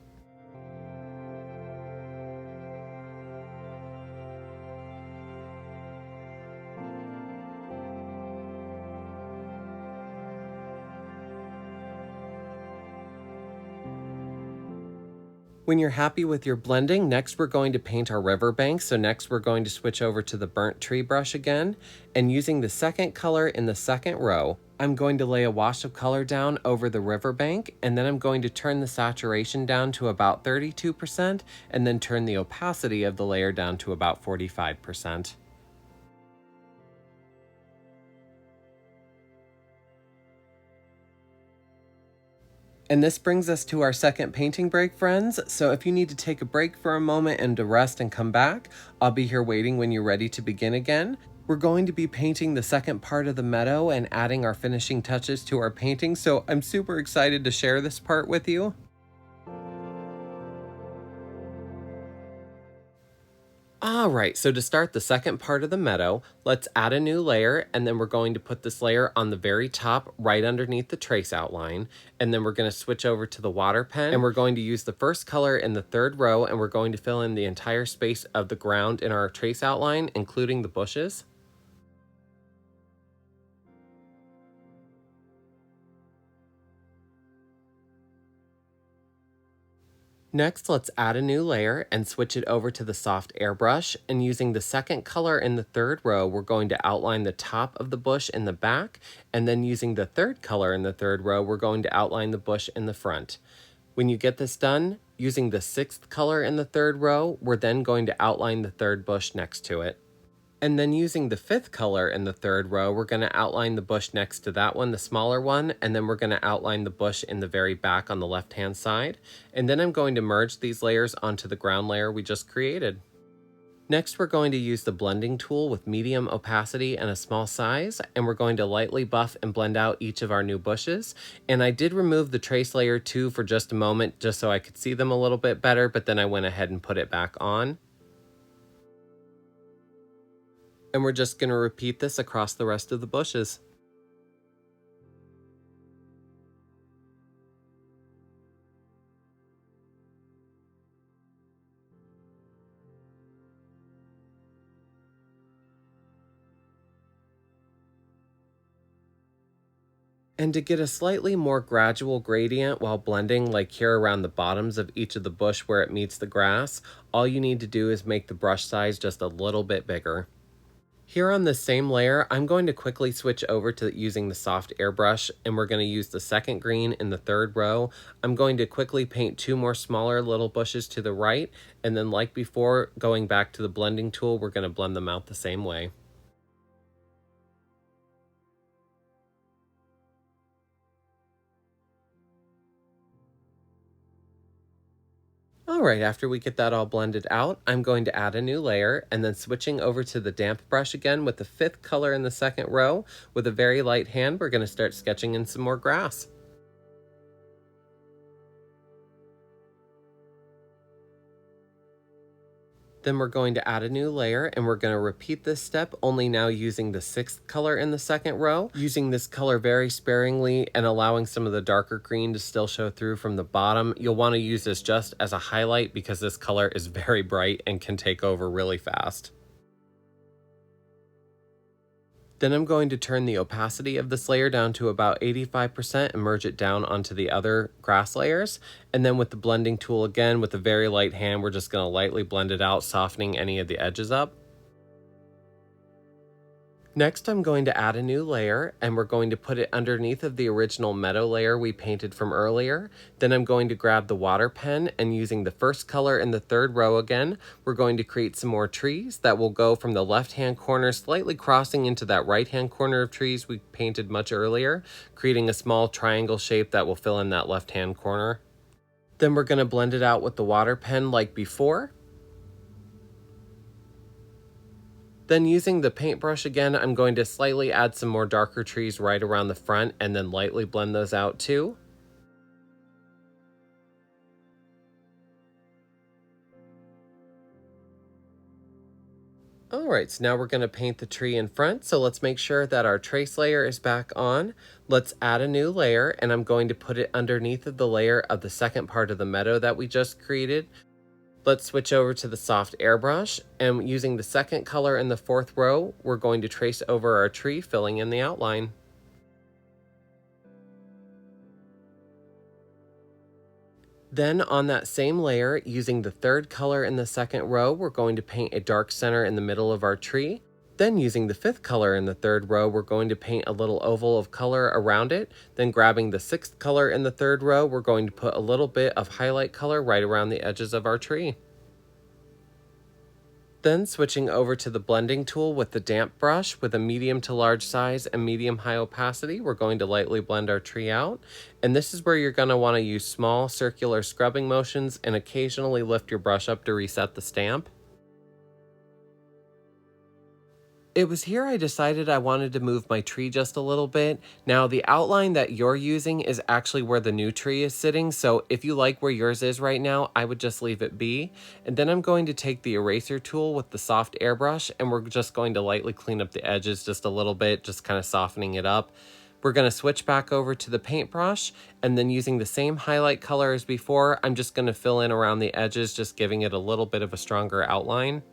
When you're happy with your blending, next we're going to paint our riverbank. So next we're going to switch over to the burnt tree brush again, and using the second color in the second row, I'm going to lay a wash of color down over the riverbank, and then I'm going to turn the saturation down to about 32%, and then turn the opacity of the layer down to about 45%. And this brings us to our second painting break, friends. So if you need to take a break for a moment and to rest and come back, I'll be here waiting when you're ready to begin again. We're going to be painting the second part of the meadow and adding our finishing touches to our painting, so I'm super excited to share this part with you. Alright, so to start the second part of the meadow, let's add a new layer, and then we're going to put this layer on the very top right underneath the trace outline, and then we're going to switch over to the water pen, and we're going to use the first color in the third row, and we're going to fill in the entire space of the ground in our trace outline, including the bushes. Next, let's add a new layer and switch it over to the soft airbrush, and using the second color in the third row, we're going to outline the top of the bush in the back, and then using the third color in the third row, we're going to outline the bush in the front. When you get this done, using the sixth color in the third row, we're then going to outline the third bush next to it. And then using the fifth color in the third row, we're going to outline the bush next to that one, the smaller one, and then we're going to outline the bush in the very back on the left-hand side. And then I'm going to merge these layers onto the ground layer we just created. Next, we're going to use the blending tool with medium opacity and a small size, and we're going to lightly buff and blend out each of our new bushes. And I did remove the trace layer too for just a moment, just so I could see them a little bit better, but then I went ahead and put it back on. And we're just going to repeat this across the rest of the bushes. And to get a slightly more gradual gradient while blending, like here around the bottoms of each of the bush where it meets the grass, all you need to do is make the brush size just a little bit bigger. Here on this same layer, I'm going to quickly switch over to using the soft airbrush, and we're going to use the second green in the third row. I'm going to quickly paint two more smaller little bushes to the right, and then like before, going back to the blending tool, we're going to blend them out the same way. Alright, after we get that all blended out, I'm going to add a new layer, and then switching over to the damp brush again with the fifth color in the second row, with a very light hand, we're going to start sketching in some more grass. Then we're going to add a new layer, and we're going to repeat this step, only now using the sixth color in the second row, using this color very sparingly and allowing some of the darker green to still show through from the bottom. You'll want to use this just as a highlight because this color is very bright and can take over really fast. Then I'm going to turn the opacity of this layer down to about 85% and merge it down onto the other grass layers. And then with the blending tool again, with a very light hand, we're just going to lightly blend it out, softening any of the edges up. Next, I'm going to add a new layer, and we're going to put it underneath of the original meadow layer we painted from earlier. Then I'm going to grab the water pen, and using the first color in the third row again, we're going to create some more trees that will go from the left-hand corner, slightly crossing into that right-hand corner of trees we painted much earlier, creating a small triangle shape that will fill in that left-hand corner. Then we're going to blend it out with the water pen like before. Then using the paintbrush again, I'm going to slightly add some more darker trees right around the front and then lightly blend those out too. Alright, so now we're going to paint the tree in front, so let's make sure that our trace layer is back on. Let's add a new layer, and I'm going to put it underneath of the layer of the second part of the meadow that we just created. Let's switch over to the soft airbrush, and using the second color in the fourth row, we're going to trace over our tree, filling in the outline. Then on that same layer, using the third color in the second row, we're going to paint a dark center in the middle of our tree. Then using the fifth color in the third row, we're going to paint a little oval of color around it. Then grabbing the sixth color in the third row, we're going to put a little bit of highlight color right around the edges of our tree. Then switching over to the blending tool with the damp brush with a medium to large size and medium high opacity, we're going to lightly blend our tree out. And this is where you're going to want to use small circular scrubbing motions and occasionally lift your brush up to reset the stamp. It was here I decided I wanted to move my tree just a little bit. Now the outline that you're using is actually where the new tree is sitting, so if you like where yours is right now, I would just leave it be. And then I'm going to take the eraser tool with the soft airbrush, and we're just going to lightly clean up the edges just a little bit, just kind of softening it up. We're going to switch back over to the paintbrush, and then using the same highlight color as before, I'm just going to fill in around the edges, just giving it a little bit of a stronger outline.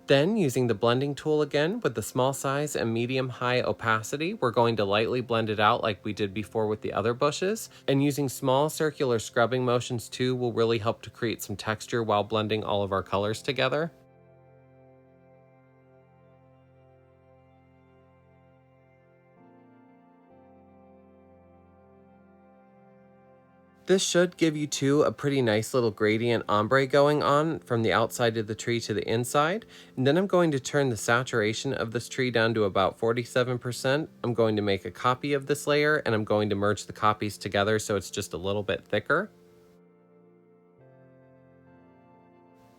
Then, using the blending tool again with the small size and medium-high opacity, we're going to lightly blend it out like we did before with the other bushes. And using small circular scrubbing motions too will really help to create some texture while blending all of our colors together. This should give you too a pretty nice little gradient ombre going on from the outside of the tree to the inside. And then I'm going to turn the saturation of this tree down to about 47%. I'm going to make a copy of this layer, and I'm going to merge the copies together so it's just a little bit thicker.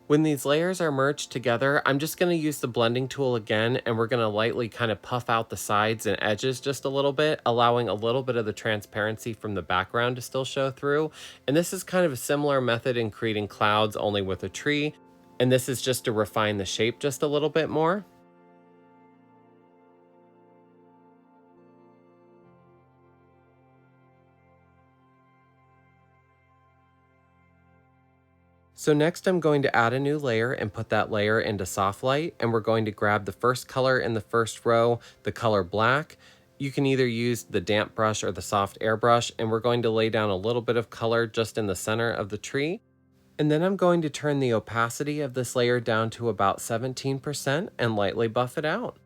When these layers are merged together, I'm just going to use the blending tool again, and we're going to lightly kind of puff out the sides and edges just a little bit, allowing a little bit of the transparency from the background to still show through. And this is kind of a similar method in creating clouds, only with a tree. And this is just to refine the shape just a little bit more. So next I'm going to add a new layer and put that layer into soft light, and we're going to grab the first color in the first row, the color black. You can either use the damp brush or the soft airbrush, and we're going to lay down a little bit of color just in the center of the tree. And then I'm going to turn the opacity of this layer down to about 17% and lightly buff it out.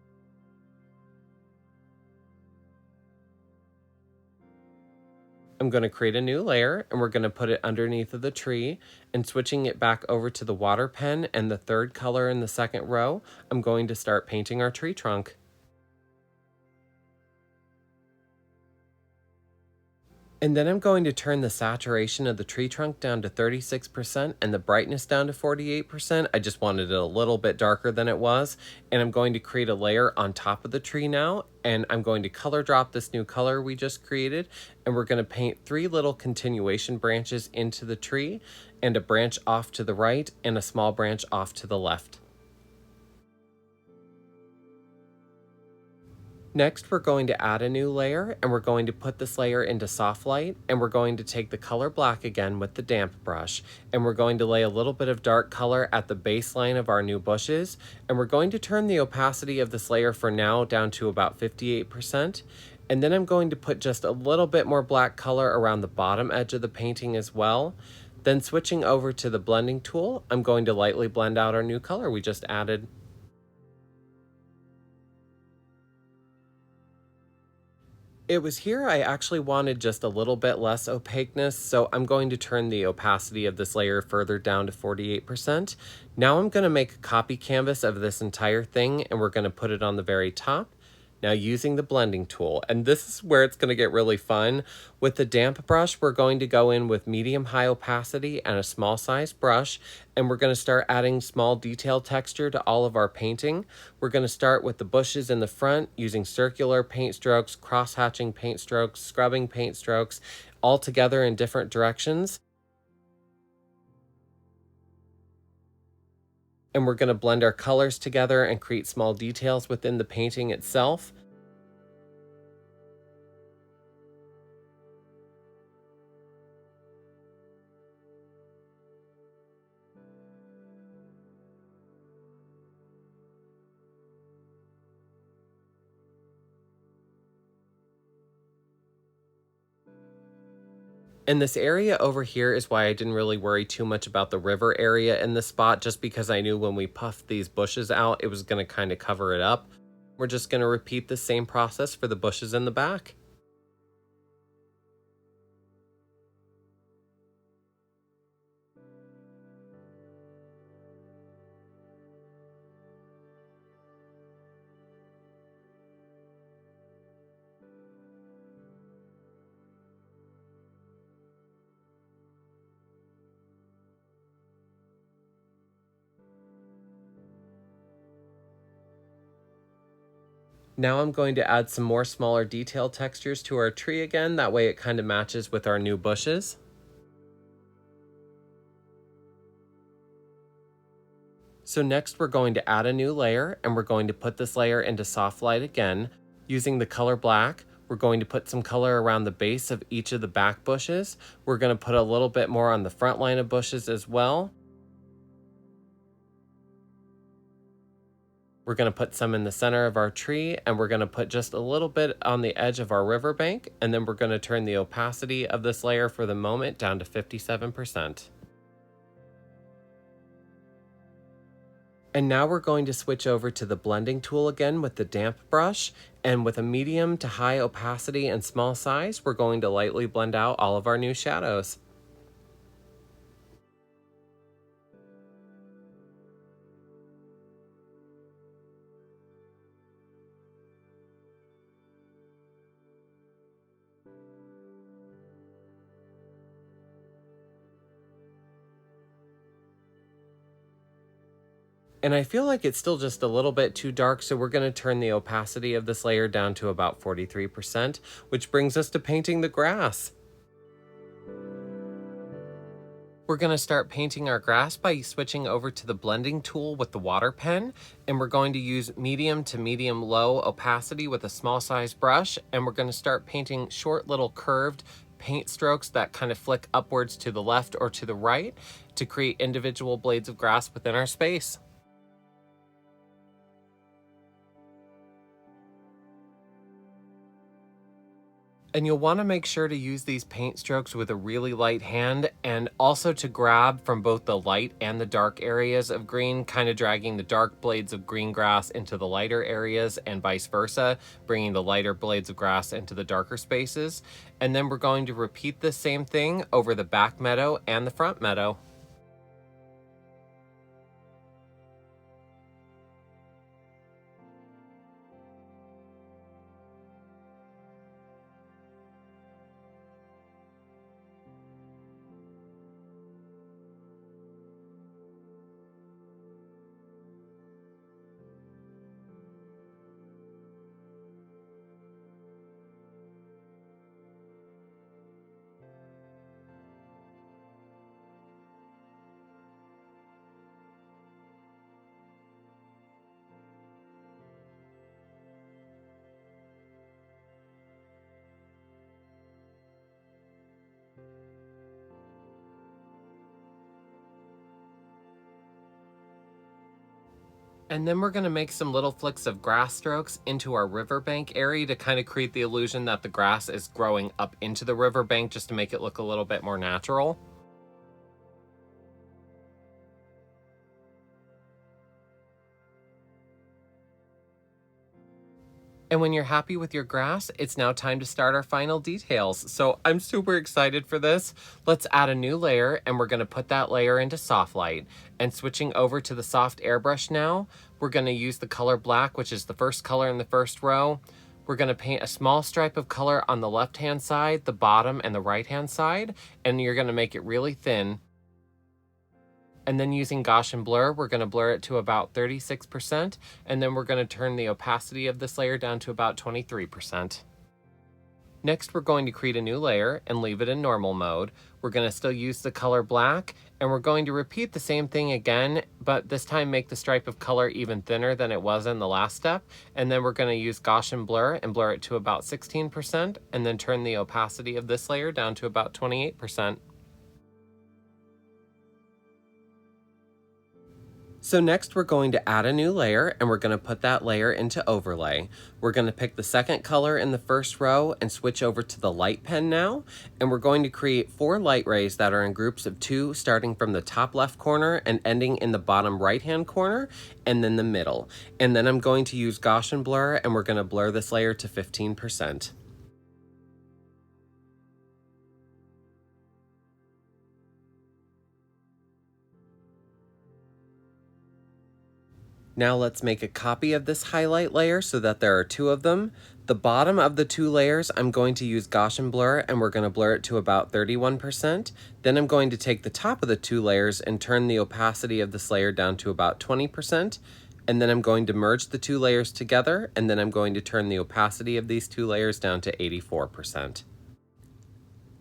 I'm going to create a new layer and we're going to put it underneath of the tree, and switching it back over to the water pen and the third color in the second row, I'm going to start painting our tree trunk. And then I'm going to turn the saturation of the tree trunk down to 36% and the brightness down to 48%. I just wanted it a little bit darker than it was. And I'm going to create a layer on top of the tree now. And I'm going to color drop this new color we just created. And we're going to paint 3 little continuation branches into the tree, and a branch off to the right and a small branch off to the left. Next, we're going to add a new layer, and we're going to put this layer into soft light, and we're going to take the color black again with the damp brush, and we're going to lay a little bit of dark color at the baseline of our new bushes, and we're going to turn the opacity of this layer for now down to about 58%, and then I'm going to put just a little bit more black color around the bottom edge of the painting as well. Then switching over to the blending tool, I'm going to lightly blend out our new color we just added. It was here I actually wanted just a little bit less opaqueness, so I'm going to turn the opacity of this layer further down to 48%. Now I'm going to make a copy canvas of this entire thing, and we're going to put it on the very top. Now using the blending tool, and this is where it's going to get really fun. With the damp brush, we're going to go in with medium-high opacity and a small size brush, and we're going to start adding small detail texture to all of our painting. We're going to start with the bushes in the front using circular paint strokes, cross-hatching paint strokes, scrubbing paint strokes, all together in different directions. And we're going to blend our colors together and create small details within the painting itself. And this area over here is why I didn't really worry too much about the river area in this spot, just because I knew when we puffed these bushes out, it was going to kind of cover it up. We're just going to repeat the same process for the bushes in the back. Now I'm going to add some more smaller detail textures to our tree again, that way it kind of matches with our new bushes. So next we're going to add a new layer, and we're going to put this layer into soft light again. Using the color black, we're going to put some color around the base of each of the back bushes. We're going to put a little bit more on the front line of bushes as well. We're going to put some in the center of our tree, and we're going to put just a little bit on the edge of our riverbank, and then we're going to turn the opacity of this layer for the moment down to 57%. And now we're going to switch over to the blending tool again with the damp brush, and with a medium to high opacity and small size, we're going to lightly blend out all of our new shadows. And I feel like it's still just a little bit too dark, so we're going to turn the opacity of this layer down to about 43%, which brings us to painting the grass. We're going to start painting our grass by switching over to the blending tool with the water pen, and we're going to use medium to medium low opacity with a small size brush, and we're going to start painting short little curved paint strokes that kind of flick upwards to the left or to the right to create individual blades of grass within our space. And you'll want to make sure to use these paint strokes with a really light hand, and also to grab from both the light and the dark areas of green, kind of dragging the dark blades of green grass into the lighter areas and vice versa, bringing the lighter blades of grass into the darker spaces. And then we're going to repeat the same thing over the back meadow and the front meadow. And then we're going to make some little flicks of grass strokes into our riverbank area to kind of create the illusion that the grass is growing up into the riverbank, just to make it look a little bit more natural. And when you're happy with your grass, it's now time to start our final details. So I'm super excited for this. Let's add a new layer, and we're gonna put that layer into soft light. And switching over to the soft airbrush now, we're gonna use the color black, which is the first color in the first row. We're gonna paint a small stripe of color on the left-hand side, the bottom, and the right-hand side, and you're gonna make it really thin. And then using Gaussian blur, we're going to blur it to about 36%, and then we're going to turn the opacity of this layer down to about 23%. Next, we're going to create a new layer and leave it in normal mode. We're going to still use the color black, and we're going to repeat the same thing again, but this time make the stripe of color even thinner than it was in the last step. And then we're going to use Gaussian blur and blur it to about 16%, and then turn the opacity of this layer down to about 28%. So next we're going to add a new layer, and we're going to put that layer into overlay. We're going to pick the second color in the first row and switch over to the light pen now. And we're going to create 4 light rays that are in groups of 2, starting from the top left corner and ending in the bottom right hand corner, and then the middle. And then I'm going to use Gaussian blur, and we're going to blur this layer to 15%. Now let's make a copy of this highlight layer so that there are 2 of them. The bottom of the 2 layers, I'm going to use Gaussian blur, and we're going to blur it to about 31%. Then I'm going to take the top of the 2 layers and turn the opacity of this layer down to about 20%. And then I'm going to merge the 2 layers together, and then I'm going to turn the opacity of these 2 layers down to 84%.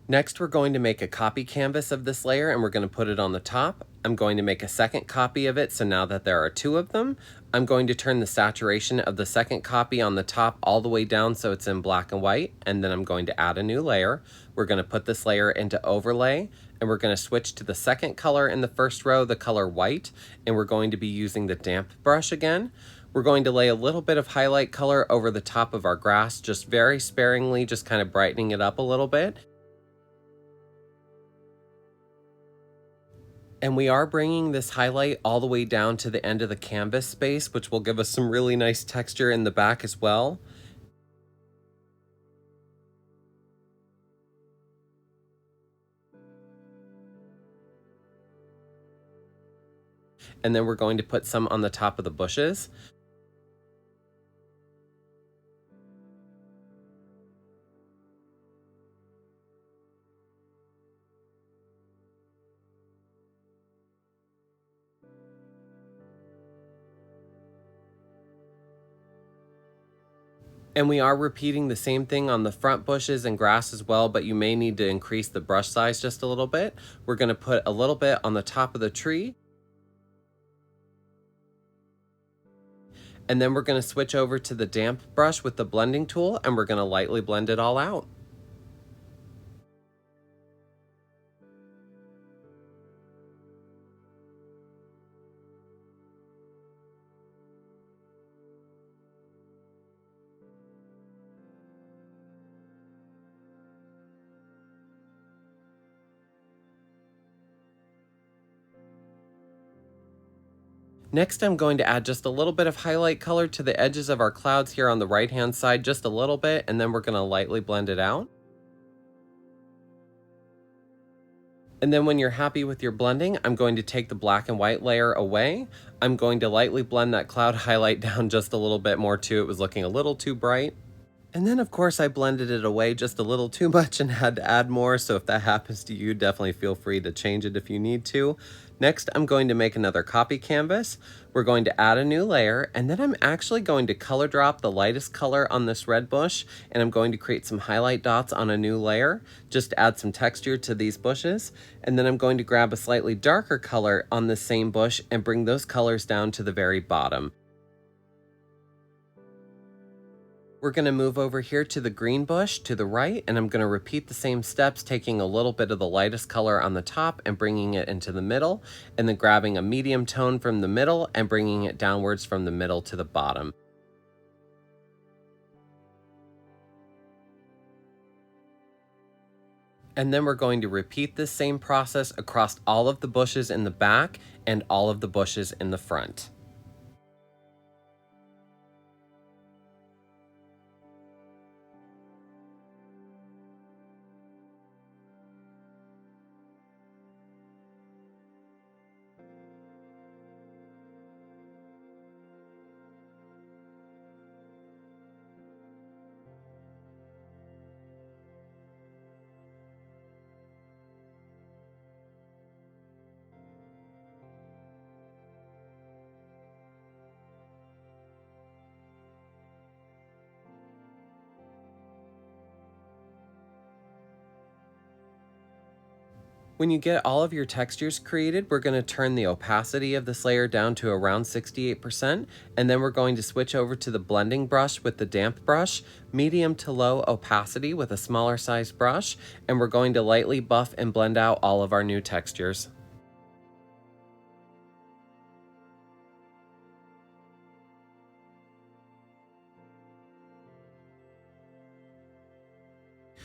Next, we're going to make a copy canvas of this layer, and we're going to put it on the top. I'm going to make a second copy of it, so now that there are 2 of them, I'm going to turn the saturation of the second copy on the top all the way down so it's in black and white, and then I'm going to add a new layer. We're going to put this layer into overlay, and we're going to switch to the second color in the first row, the color white, and we're going to be using the damp brush again. We're going to lay a little bit of highlight color over the top of our grass, just very sparingly, just kind of brightening it up a little bit. And we are bringing this highlight all the way down to the end of the canvas space, which will give us some really nice texture in the back as well. And then we're going to put some on the top of the bushes. And we are repeating the same thing on the front bushes and grass as well, but you may need to increase the brush size just a little bit. We're going to put a little bit on the top of the tree. And then we're going to switch over to the damp brush with the blending tool, and we're going to lightly blend it all out. Next, I'm going to add just a little bit of highlight color to the edges of our clouds here on the right-hand side, just a little bit, and then we're going to lightly blend it out. And then when you're happy with your blending, I'm going to take the black and white layer away. I'm going to lightly blend that cloud highlight down just a little bit more too. It was looking a little too bright. And then of course I blended it away just a little too much and had to add more. So if that happens to you, definitely feel free to change it if you need to. Next, I'm going to make another copy canvas. We're going to add a new layer, and then I'm actually going to color drop the lightest color on this red bush, and I'm going to create some highlight dots on a new layer, just to add some texture to these bushes. And then I'm going to grab a slightly darker color on the same bush and bring those colors down to the very bottom. We're going to move over here to the green bush to the right, and I'm going to repeat the same steps, taking a little bit of the lightest color on the top and bringing it into the middle, and then grabbing a medium tone from the middle and bringing it downwards from the middle to the bottom. And then we're going to repeat this same process across all of the bushes in the back and all of the bushes in the front. When you get all of your textures created, we're going to turn the opacity of this layer down to around 68%, and then we're going to switch over to the blending brush with the damp brush, medium to low opacity with a smaller size brush, and we're going to lightly buff and blend out all of our new textures.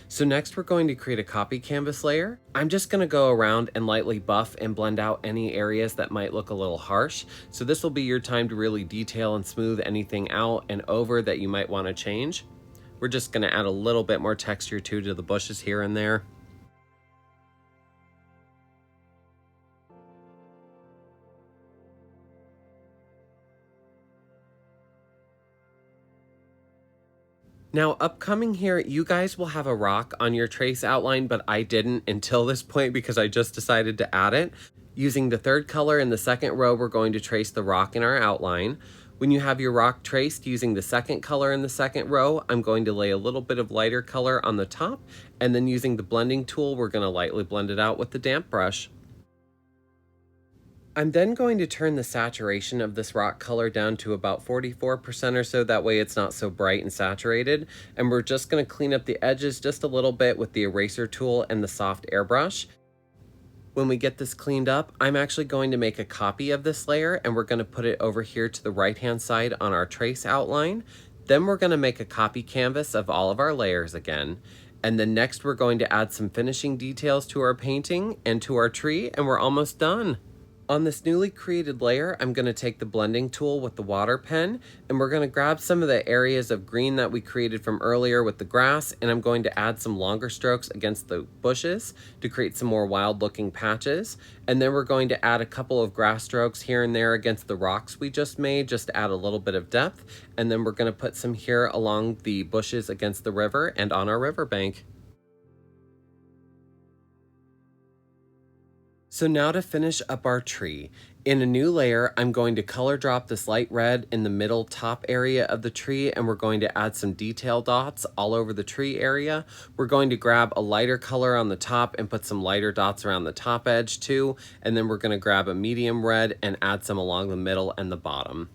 So next we're going to create a copy canvas layer. I'm just going to go around and lightly buff and blend out any areas that might look a little harsh. So this will be your time to really detail and smooth anything out and over that you might want to change. We're just going to add a little bit more texture too to the bushes here and there. Now upcoming here, you guys will have a rock on your trace outline, but I didn't until this point because I just decided to add it. Using the third color in the second row, we're going to trace the rock in our outline. When you have your rock traced using the second color in the second row, I'm going to lay a little bit of lighter color on the top, and then using the blending tool, we're going to lightly blend it out with the damp brush. I'm then going to turn the saturation of this rock color down to about 44% or so, that way it's not so bright and saturated. And we're just going to clean up the edges just a little bit with the eraser tool and the soft airbrush. When we get this cleaned up, I'm actually going to make a copy of this layer, and we're going to put it over here to the right hand side on our trace outline. Then we're going to make a copy canvas of all of our layers again. And then next we're going to add some finishing details to our painting and to our tree, and we're almost done. On this newly created layer, I'm going to take the blending tool with the water pen, and we're going to grab some of the areas of green that we created from earlier with the grass, and I'm going to add some longer strokes against the bushes to create some more wild looking patches. And then we're going to add a couple of grass strokes here and there against the rocks we just made, just to add a little bit of depth. And then we're going to put some here along the bushes against the river and on our riverbank. So now to finish up our tree, in a new layer, I'm going to color drop this light red in the middle top area of the tree, and we're going to add some detail dots all over the tree area. We're going to grab a lighter color on the top and put some lighter dots around the top edge too, and then we're going to grab a medium red and add some along the middle and the bottom.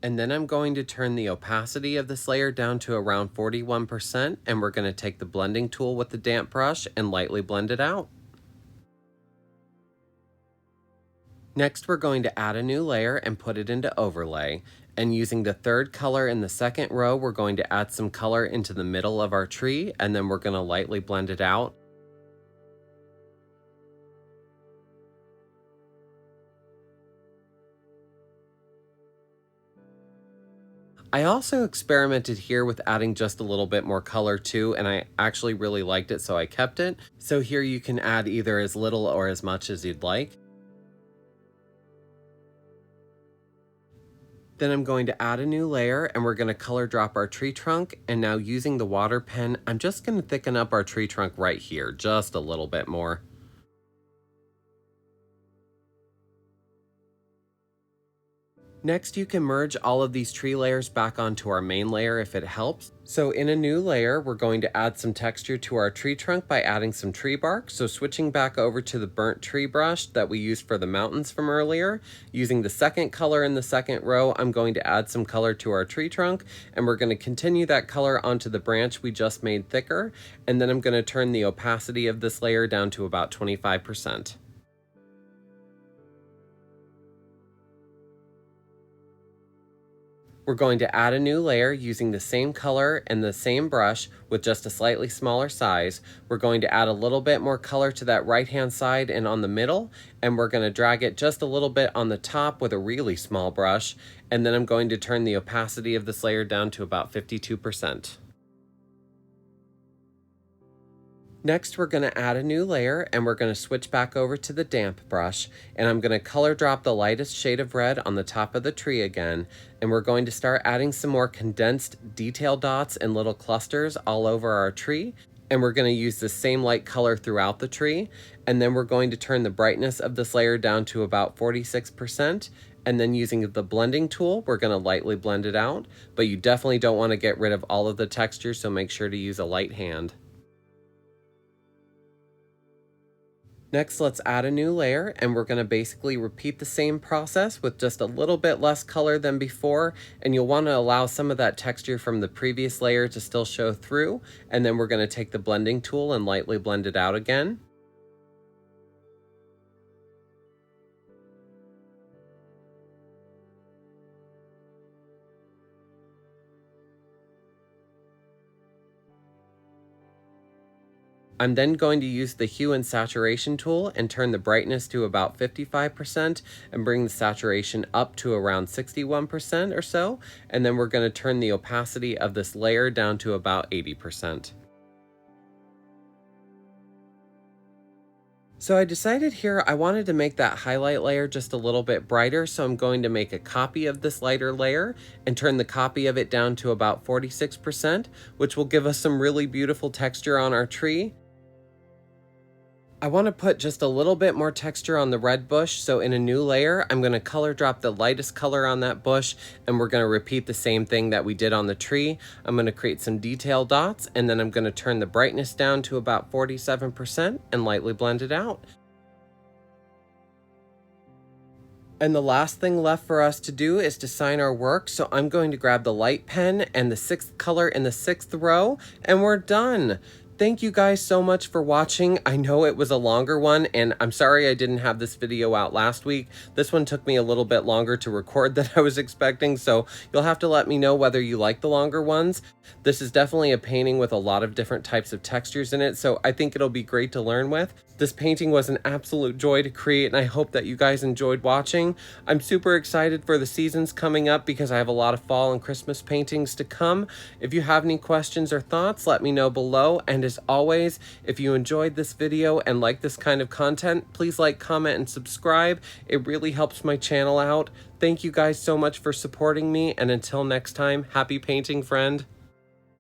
And then I'm going to turn the opacity of this layer down to around 41%, and we're going to take the blending tool with the damp brush and lightly blend it out. Next, we're going to add a new layer and put it into overlay. And using the third color in the second row, we're going to add some color into the middle of our tree, and then we're going to lightly blend it out. I also experimented here with adding just a little bit more color too, and I actually really liked it, so I kept it. So here you can add either as little or as much as you'd like. Then I'm going to add a new layer, and we're going to color drop our tree trunk. And now using the water pen, I'm just going to thicken up our tree trunk right here, just a little bit more. Next, you can merge all of these tree layers back onto our main layer if it helps. So in a new layer, we're going to add some texture to our tree trunk by adding some tree bark. So switching back over to the burnt tree brush that we used for the mountains from earlier, using the second color in the second row, I'm going to add some color to our tree trunk, and we're going to continue that color onto the branch we just made thicker. And then I'm going to turn the opacity of this layer down to about 25%. We're going to add a new layer using the same color and the same brush with just a slightly smaller size. We're going to add a little bit more color to that right-hand side and on the middle, and we're going to drag it just a little bit on the top with a really small brush, and then I'm going to turn the opacity of this layer down to about 52%. Next, we're going to add a new layer, and we're going to switch back over to the damp brush, and I'm going to color drop the lightest shade of red on the top of the tree again, and we're going to start adding some more condensed detail dots and little clusters all over our tree, and we're going to use the same light color throughout the tree, and then we're going to turn the brightness of this layer down to about 46%, and then using the blending tool, we're going to lightly blend it out, but you definitely don't want to get rid of all of the texture, so make sure to use a light hand. Next, let's add a new layer, and we're going to basically repeat the same process with just a little bit less color than before, and you'll want to allow some of that texture from the previous layer to still show through, and then we're going to take the blending tool and lightly blend it out again. I'm then going to use the hue and saturation tool and turn the brightness to about 55% and bring the saturation up to around 61% or so, and then we're going to turn the opacity of this layer down to about 80%. So I decided here I wanted to make that highlight layer just a little bit brighter, so I'm going to make a copy of this lighter layer and turn the copy of it down to about 46%, which will give us some really beautiful texture on our tree. I want to put just a little bit more texture on the red bush, so in a new layer, I'm going to color drop the lightest color on that bush, and we're going to repeat the same thing that we did on the tree. I'm going to create some detail dots, and then I'm going to turn the brightness down to about 47% and lightly blend it out. And the last thing left for us to do is to sign our work, so I'm going to grab the light pen and the sixth color in the sixth row, and we're done. Thank you guys so much for watching. I know it was a longer one, and I'm sorry I didn't have this video out last week. This one took me a little bit longer to record than I was expecting, so you'll have to let me know whether you like the longer ones. This is definitely a painting with a lot of different types of textures in it, so I think it'll be great to learn with. This painting was an absolute joy to create, and I hope that you guys enjoyed watching. I'm super excited for the seasons coming up because I have a lot of fall and Christmas paintings to come. If you have any questions or thoughts, let me know below, and as always, if you enjoyed this video and like this kind of content, please like, comment, and subscribe. It really helps my channel out. Thank you guys so much for supporting me, and until next time, happy painting, friend.